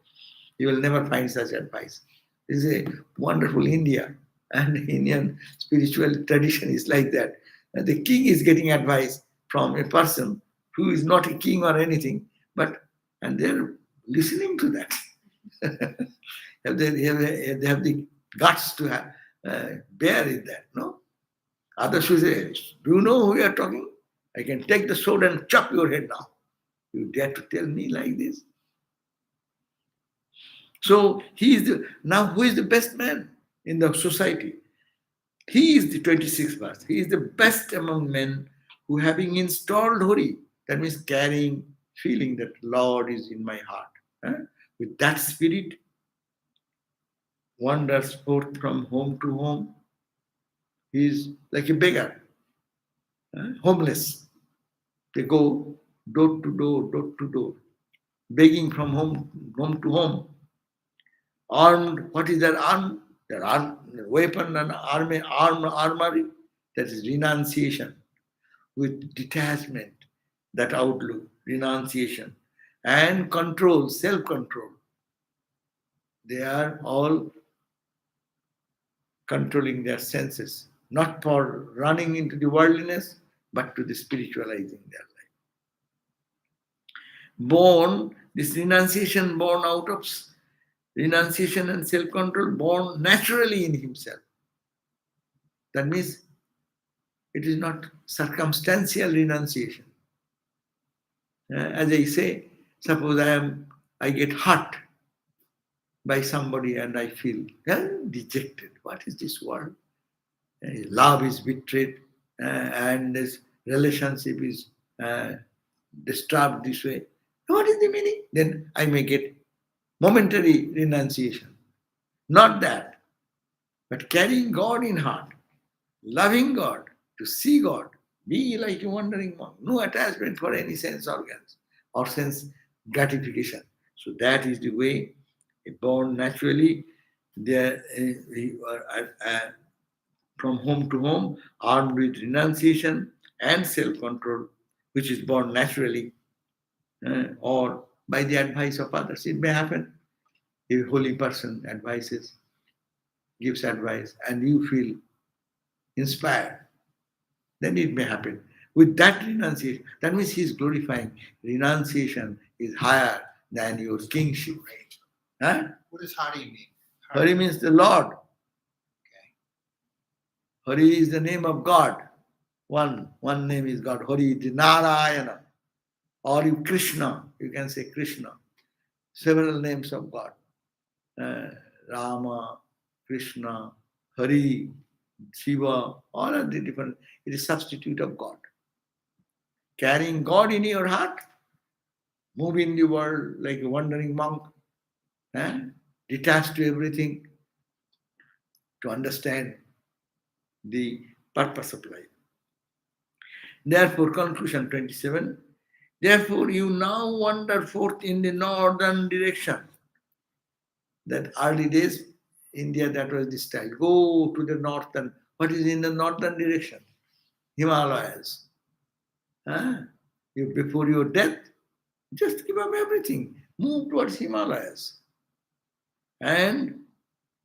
You will never find such advice. This is a wonderful India. And Indian spiritual tradition is like that. And the king is getting advice from a person who is not a king or anything, and they're listening to that. they have the guts to bear in that, no? Others will say, do you know who you are talking? I can take the sword and chop your head now. You dare to tell me like this? So now who is the best man in the society? He is the 26th verse. He is the best among men who, having installed Hori, that means carrying, feeling that Lord is in my heart. With that spirit, wanders forth from home to home. He is like a beggar, homeless. They go door to door, begging from home to home. Armed, what is their arm? Their arm, weapon and armory. That is renunciation. With detachment, that outlook, renunciation, and control, self-control. They are all controlling their senses, not for running into the worldliness, but to the spiritualizing their life. This renunciation born out of renunciation and self-control, born naturally in himself. That means it is not circumstantial renunciation. As I say, suppose I get hurt by somebody and I feel dejected. What is this world? Love is betrayed and this relationship is disturbed this way. What is the meaning? Then I may get momentary renunciation. Not that, but carrying God in heart, loving God, to see God, be like a wandering monk, no attachment for any sense organs or sense gratification. So that is the way, born naturally, there from home to home, armed with renunciation and self-control, which is born naturally or by the advice of others. It may happen. A holy person gives advice, and you feel inspired, then it may happen. With that renunciation, that means he is glorifying. Renunciation is higher than your kingship. Huh? What does Hari mean? Hari means the Lord. Okay. Hari is the name of God. One name is God. Hari is Narayana. Or you Krishna, you can say Krishna. Several names of God. Rama, Krishna, Hari, Shiva, all of the different, it is substitute of God. Carrying God in your heart, move in the world like a wandering monk, detached to everything, to understand the purpose of life. Therefore, conclusion 27, therefore you now wander forth in the northern direction. That early days, India, that was the style. Go to the northern. What is in the northern direction? Himalayas. Before your death, just give up everything. Move towards Himalayas. And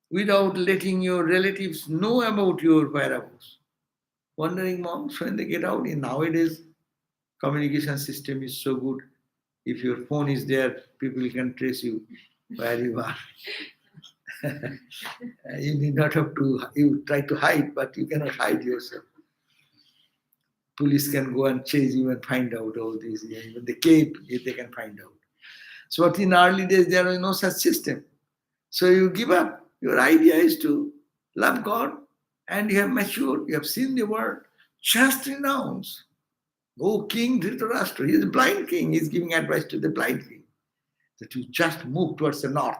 without letting your relatives know about your whereabouts. Wandering monks, when they get out, in nowadays, communication system is so good. If your phone is there, people can trace you where you are. You need not have to, you try to hide, but you cannot hide yourself. Police can go and chase you and find out all these. Even the cave, they can find out. So, but in early days, there was no such system. So you give up. Your idea is to love God, and you have matured, you have seen the world. Just renounce. Oh, King Dhritarashtra, he is a blind king. He is giving advice to the blind king that you just move towards the north,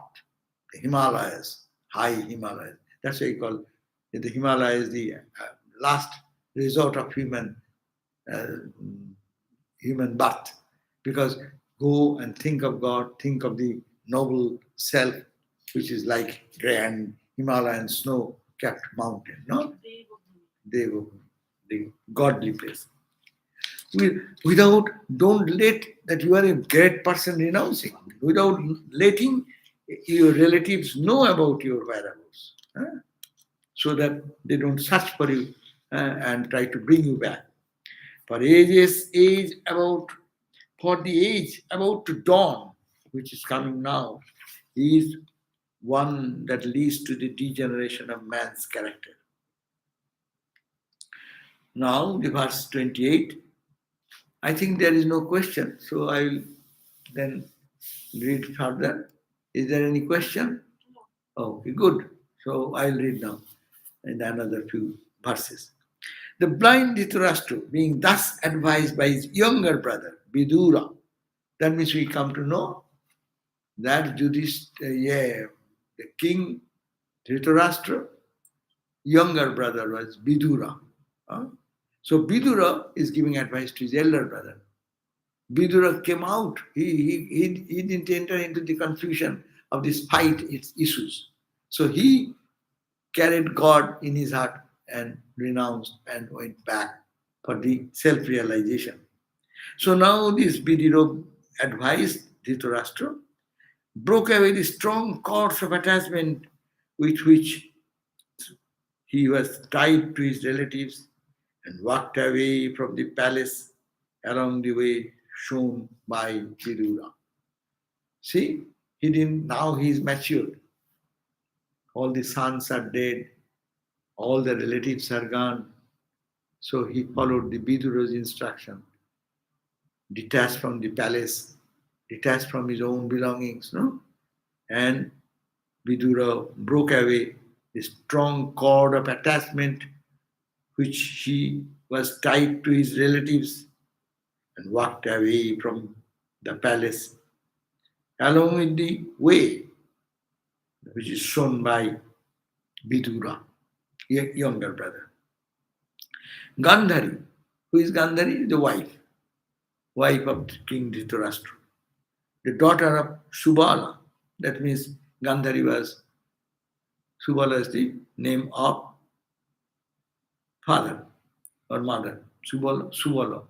the Himalayas, high Himalayas. That's why you call the Himalayas the last resort of human birth. Because go and think of God, think of the noble self, which is like grand Himalayan snow-capped mountain, no? Devabhumi, the godly place. Don't let that you are a great person renouncing, without letting your relatives know about your whereabouts, so that they don't search for you and try to bring you back. For the age about to dawn, which is coming now, is one that leads to the degeneration of man's character. Now, the verse 28, I think there is no question, so I will then read further. Is there any question? Okay, good. So I'll read now in another few verses. The blind Dhritarashtra, being thus advised by his younger brother, Vidura, that means we come to know that the king Dhitarastra, younger brother was Vidura. So Vidura is giving advice to his elder brother. Vidura came out. He didn't enter into the confusion of this fight, its issues. So he carried God in his heart and renounced and went back for the self-realization. So now this Vidura advised Dhritarashtra, broke away the strong cords of attachment with which he was tied to his relatives and walked away from the palace along the way shown by Vidura. See, now he is matured. All the sons are dead, all the relatives are gone. So he followed the Vidura's instruction, detached from the palace, detached from his own belongings, no? And Vidura broke away the strong cord of attachment which he was tied to his relatives and walked away from the palace along with the way which is shown by Vidura, younger brother. Gandhari, who is Gandhari? The wife of King Dhritarashtra, the daughter of Subala. That means Gandhari was, Subala is the name of father or mother. Subala.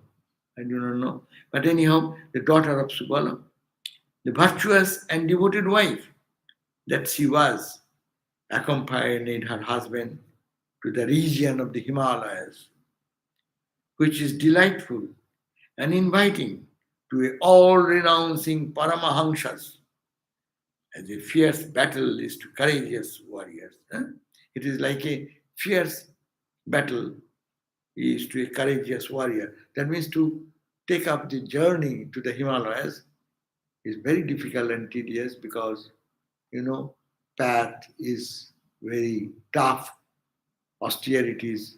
I do not know. But anyhow, the daughter of Subala, the virtuous and devoted wife that she was, accompanied her husband to the region of the Himalayas, which is delightful and inviting to a all-renouncing Paramahamsas, as a fierce battle is to courageous warriors. It is like a fierce battle is to a courageous warrior. That means to take up the journey to the Himalayas is very difficult and tedious because, path is very tough, austerities,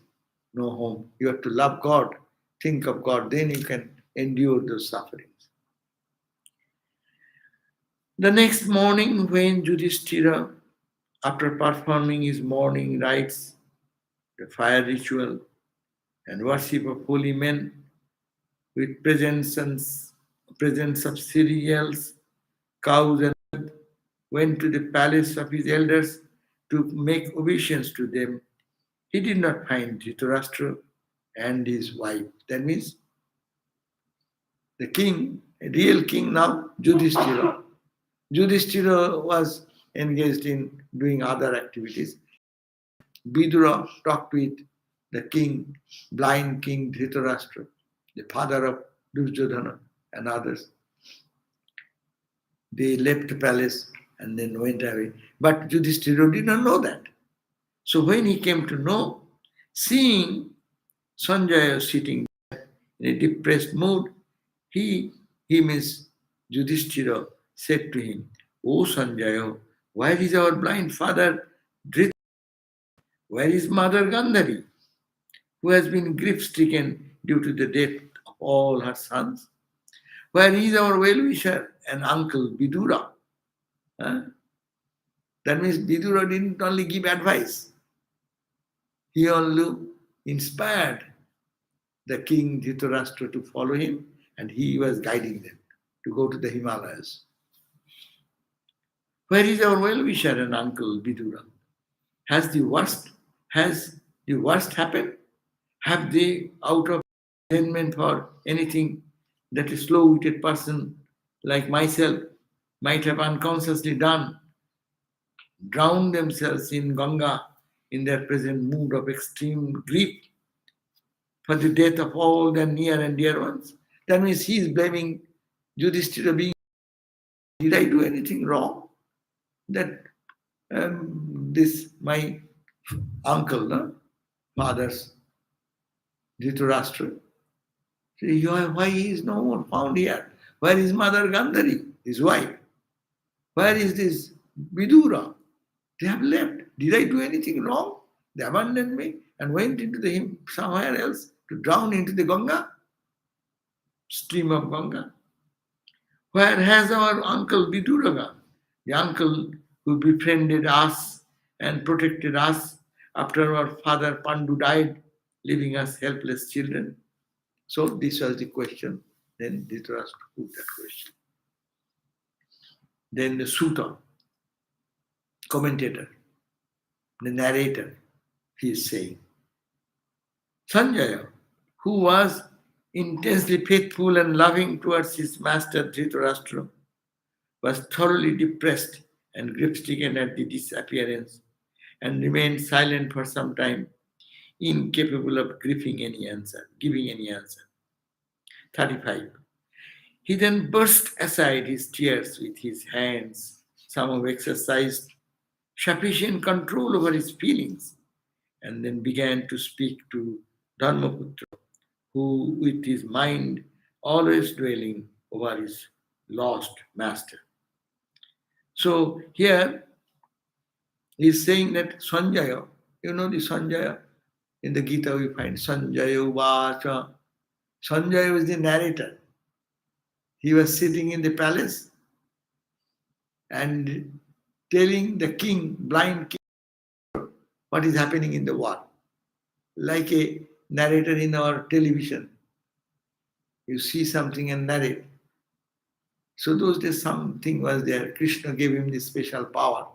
no home. You have to love God, think of God, then you can endure those sufferings. The next morning, when Yudhishthira, after performing his morning rites, the fire ritual, and worship of holy men with presents of cereals, cows, and went to the palace of his elders to make obeisance to them, he did not find Dhritarashtra and his wife. That means the king, a real king now, Yudhishthira. Yudhishthira was engaged in doing other activities. Vidura talked with the king, blind king Dhritarashtra, the father of Duryodhana and others. They left the palace and then went away. But Yudhishthira did not know that. So when he came to know, seeing Sanjaya sitting in a depressed mood, he means Yudhishthira, said to him, "O Sanjaya, where is our blind father Dhritarashtra? Where is mother Gandhari, who has been grief-stricken due to the death of all her sons? Where is our well-wisher and uncle Vidura?" Huh? That means Vidura didn't only give advice, he only inspired the king Dhritarashtra to follow him, and he was guiding them to go to the Himalayas. Where is our well-wisher and uncle Vidura? Has the worst happened? Have they, out of resentment for anything that a slow-witted person like myself might have unconsciously done, drowned themselves in Ganga in their present mood of extreme grief for the death of all their near and dear ones? That means he is blaming Yudhishthira being, did I do anything wrong? That this, my uncle, no? Father's Dhritarashtra, why he is no more found here? Where is Mother Gandhari, his wife? Where is this Vidura? They have left. Did I do anything wrong? They abandoned me and went into somewhere else to drown into the Ganga, stream of Ganga. Where has our uncle Vidura gone? The uncle who befriended us and protected us after our father Pandu died, leaving us helpless children. So this was the question. Then Dhritarashtra put that question. Then the Sutta, commentator, the narrator, he is saying, Sanjaya, who was intensely faithful and loving towards his master Dhritarashtra, was thoroughly depressed and grief-stricken at the disappearance and remained silent for some time, incapable of giving any answer. 35. He then burst aside his tears with his hands, somehow exercised sufficient control over his feelings, and then began to speak to Dharmaputra, who with his mind always dwelling over his lost master. So here he is saying that Sanjaya, the Sanjaya, in the Gita we find Sanjaya Vacha. Sanjaya was the narrator. He was sitting in the palace and telling the king, blind king, what is happening in the world. Like a narrator in our television. You see something and narrate. So those days something was there. Krishna gave him this special power.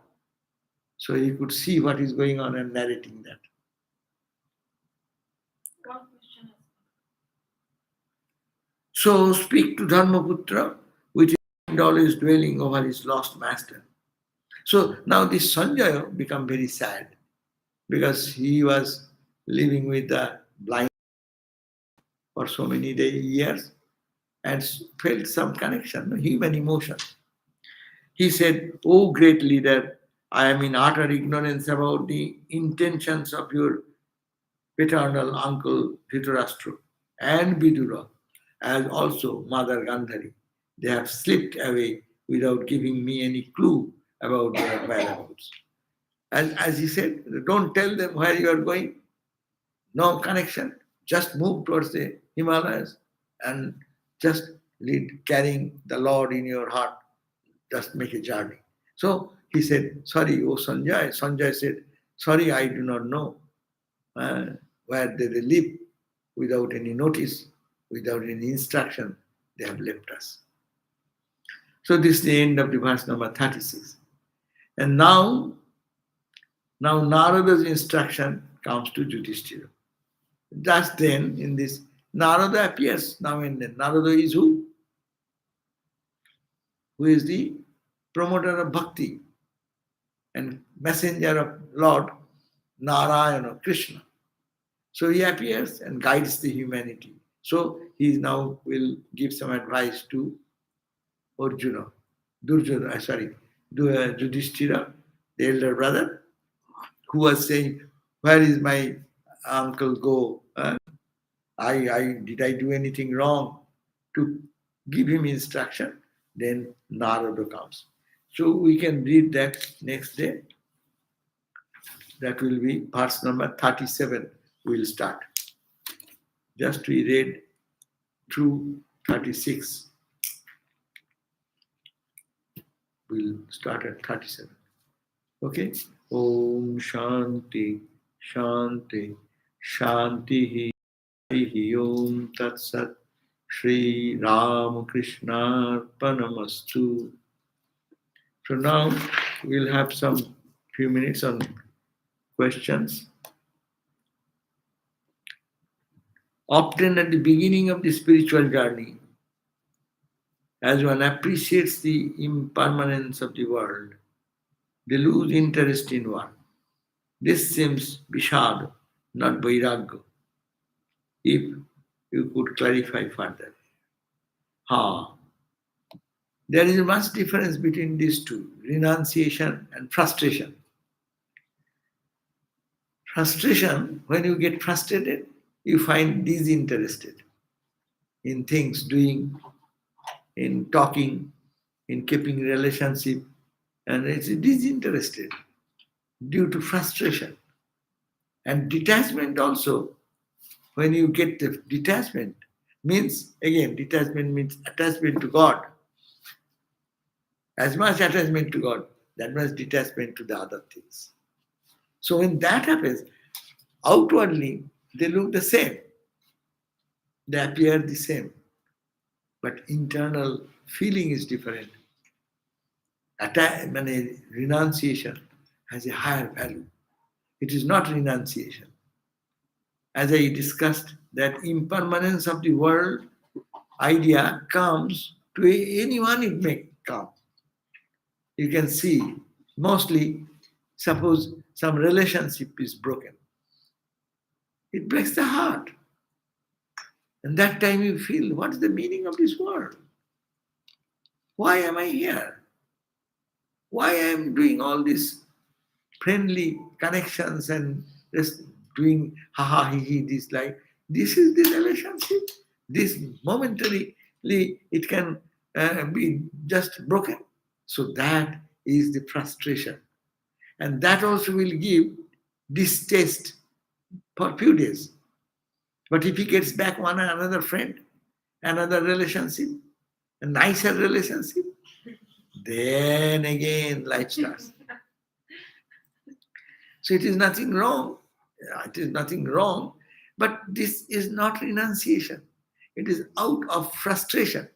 So he could see what is going on and narrating that. One question. So speak to Dharmaputra, which is always dwelling over his lost master. So now this Sanjaya became very sad because he was living with the blind for so many years and felt some connection, human emotion. He said, "O great leader, I am in utter ignorance about the intentions of your paternal uncle Dhitarastra and Vidura. as also Mother Gandhari. They have slipped away without giving me any clue about their whereabouts. As he said, don't tell them where you are going. No connection. Just move towards the Himalayas and just lead, carrying the Lord in your heart. Just make a journey. So he said, sorry, oh Sanjay. Sanjay said, sorry, I do not know where they live. Without any notice, without any instruction, they have left us. So this is the end of the verse number 36. And now Narada's instruction comes to Yudhishthira. Just then, in this, Narada appears now and then. Narada is who? Who is the promoter of bhakti and messenger of Lord Narayana, Krishna. So he appears and guides the humanity. So he now will give some advice to Arjuna, Yudhishthira, the elder brother, who was saying, where is my uncle go? Did I do anything wrong? To give him instruction, then Narada comes. So we can read that next day. That will be verse number 37. We'll start. Just we read through 36. We'll start at 37. Okay? Om Shanti, Shanti, Shanti. Om Tat Sat. Shri Ram Krishna Arpanamastu. So now we'll have some few minutes on questions. Often at the beginning of the spiritual journey, as one appreciates the impermanence of the world, they lose interest in one. This seems Vishad, not Vairagya. If you could clarify further. There is much difference between these two, renunciation and frustration. Frustration, when you get frustrated, you find disinterested in things, doing, in talking, in keeping relationship, and it's disinterested due to frustration. And detachment also, when you get the detachment, means, again, detachment means attachment to God. As much attachment to God, that much detachment to the other things. So when that happens, outwardly, they look the same. They appear the same. But internal feeling is different. Renunciation has a higher value. It is not renunciation. As I discussed, that impermanence of the world idea comes to anyone, it may come. You can see, mostly, suppose some relationship is broken. It breaks the heart. And that time you feel, what is the meaning of this world? Why am I here? Why am I doing all these friendly connections and just doing ha he this like? This is the relationship. This momentarily it can be just broken. So that is the frustration. And that also will give distaste for a few days. But if he gets back another friend, another relationship, a nicer relationship, then again life starts. So it is nothing wrong. It is nothing wrong. But this is not renunciation. It is out of frustration.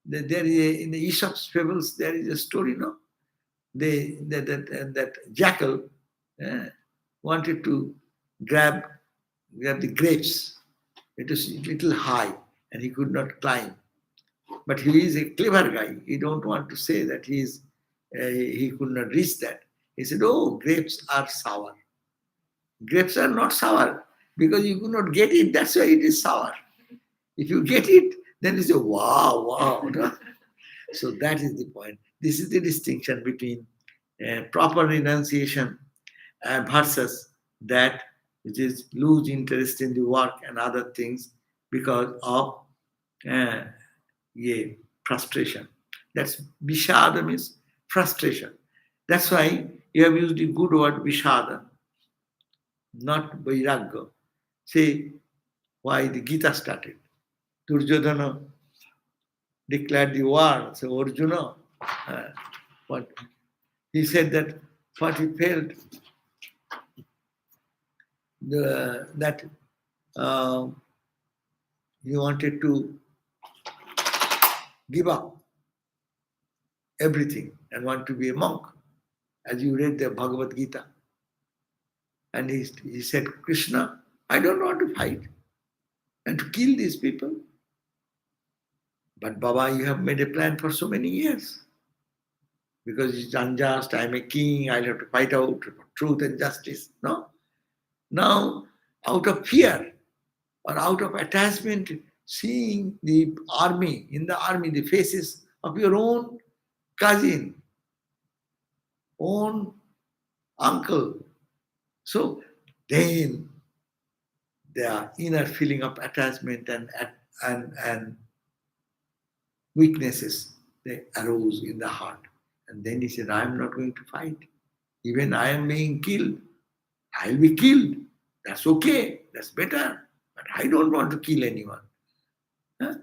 There is in the Aesop's fables, there is a story, no? That jackal wanted to grab the grapes. It was a little high and he could not climb. But he is a clever guy. He don't want to say that he could not reach that. He said, oh, grapes are sour. Grapes are not sour because you could not get it. That's why it is sour. If you get it, then you say, wow. No? So that is the point. This is the distinction between proper renunciation versus that which is lose interest in the work and other things because of frustration. That's Vishada means frustration. That's why you have used the good word Vishada, not Vairagya. See why the Gita started. Duryodhana declared the war. So Arjuna, what he said that what he felt that he wanted to give up everything and want to be a monk, as you read the Bhagavad Gita. And he said, Krishna, I don't want to fight and to kill these people. But Baba, you have made a plan for so many years. Because it's unjust, I'm a king, I'll have to fight out for truth and justice. No? Now, out of fear or out of attachment, seeing the army, in the army, the faces of your own cousin, own uncle. So then the inner feeling of attachment and weaknesses, they arose in the heart. And then he said, I am not going to fight. Even I am being killed. I'll be killed. That's okay. That's better. But I don't want to kill anyone. Huh?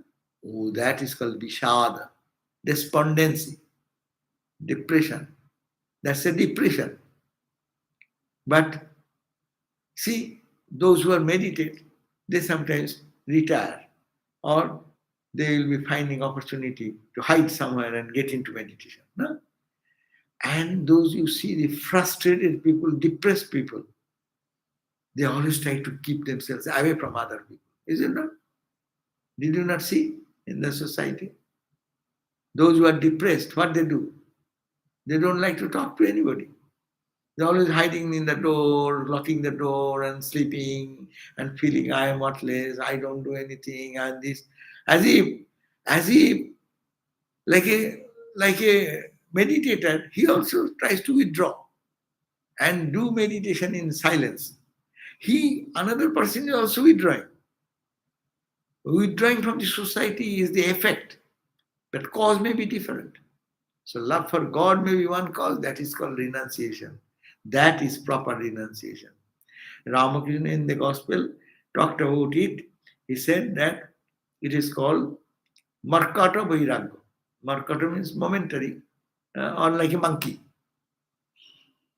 Oh, that is called Vishada. Despondency. Depression. That's a depression. But see, those who are meditate, they sometimes retire or they will be finding opportunity to hide somewhere and get into meditation. No? And those you see, the frustrated people, depressed people, they always try to keep themselves away from other people. Is it not? Did you not see in the society? Those who are depressed, what they do? They don't like to talk to anybody. They're always hiding in the door, locking the door and sleeping and feeling I am worthless, I don't do anything, and this. As if like a meditator, he also tries to withdraw and do meditation in silence. Another person is also withdrawing. Withdrawing from the society is the effect, but cause may be different. So love for God may be one cause, that is called renunciation. That is proper renunciation. Ramakrishna in the Gospel talked about it. He said that it is called Markata Vairagya. Markata means momentary, or like a monkey.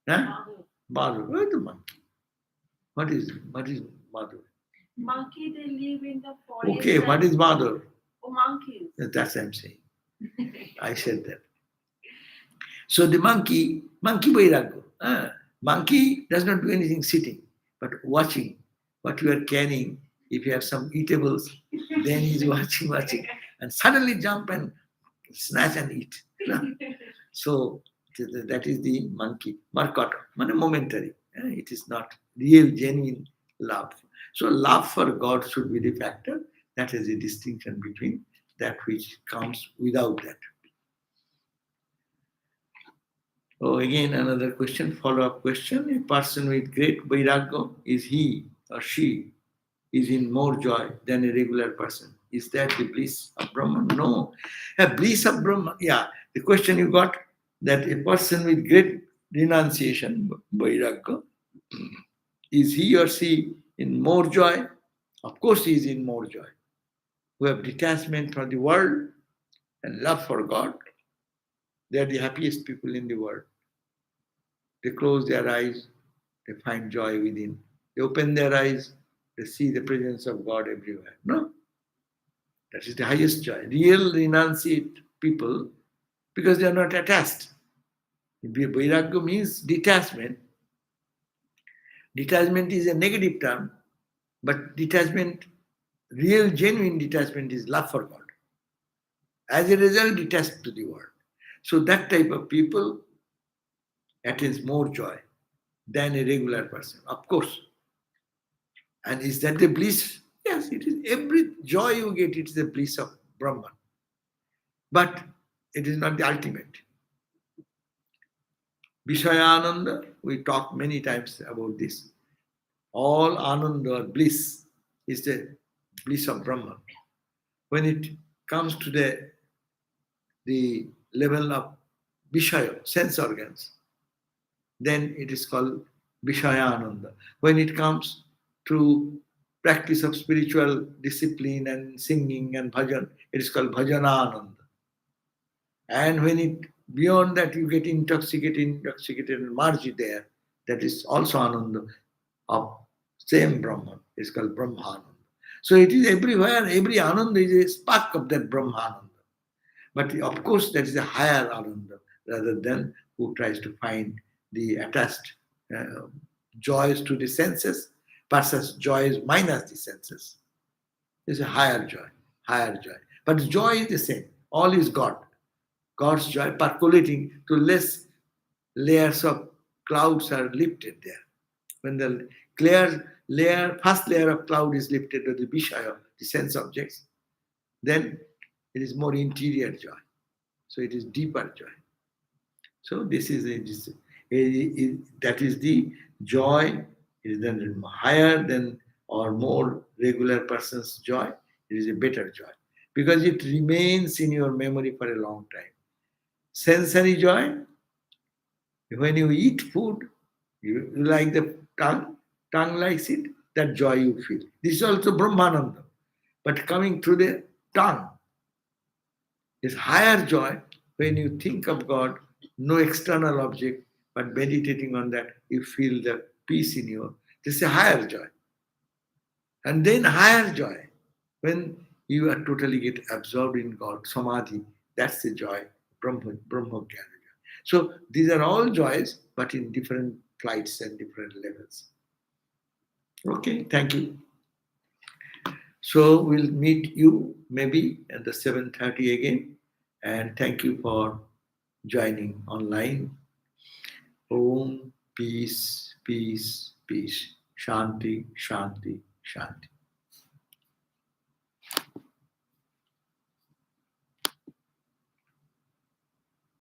Huh? Madhu. What is the monkey? What is Madhu? Monkey, they live in the forest. Okay, what is Madhu? Oh, monkeys. That's what I'm saying. I said that. So the monkey Vairagya. Monkey does not do anything sitting, but watching what you are carrying. If you have some eatables, then he's watching, and suddenly jump and snatch and eat. So that is the monkey. Markata, momentary. It is not real, genuine love. So love for God should be the factor. That is the distinction between that which comes without that. Oh, again another question, follow-up question. A person with great vairagya, is he or she is in more joy than a regular person? Is that the bliss of Brahman? No. A bliss of Brahman, yeah. The question you got, that a person with great renunciation, vairagya, is he or she in more joy? Of course he is in more joy. Who have detachment from the world and love for God, they are the happiest people in the world. They close their eyes, they find joy within. They open their eyes, they see the presence of God everywhere. No? That is the highest joy. Real renunciate people, because they are not attached. Vairagya means detachment. Detachment is a negative term, but detachment, real genuine detachment is love for God. As a result, detached to the world. So that type of people attains more joy than a regular person, of course. And is that the bliss? Yes, it is. Every joy you get, it is the bliss of Brahman. But it is not the ultimate. Vishayananda, we talked many times about this. All ananda or bliss is the bliss of Brahman. When it comes to the level of Vishaya, sense organs, then it is called Vishaya Ananda. When it comes to practice of spiritual discipline and singing and bhajan, it is called Bhajana Ananda. And when it beyond that you get intoxicated and marji there, that is also Ananda of same Brahman. It's called Brahmananda. So it is everywhere, every Ananda is a spark of that Brahmananda. But of course, that is a higher Ananda rather than who tries to find the attached joys to the senses versus joys minus the senses. It's a higher joy, higher joy. But joy is the same. All is God. God's joy percolating to less layers of clouds are lifted there. When the first layer of cloud is lifted to the Vishaya, the sense objects, then it is more interior joy. So it is deeper joy. So this is that is the joy. It is then higher than or more regular person's joy. It is a better joy because it remains in your memory for a long time. Sensory joy, when you eat food, you like the tongue likes it, that joy you feel. This is also Brahmananda. But coming through the tongue is higher joy when you think of God, no external object, but meditating on that, you feel the peace in you. This is a higher joy. And then higher joy, when you are totally get absorbed in God, samadhi, that's the joy, Brahma Jnana. So these are all joys, but in different flights and different levels. Okay, thank you. So we'll meet you maybe at the 7:30 again. And thank you for joining online. Om, peace, peace, peace. Shanti, Shanti, Shanti.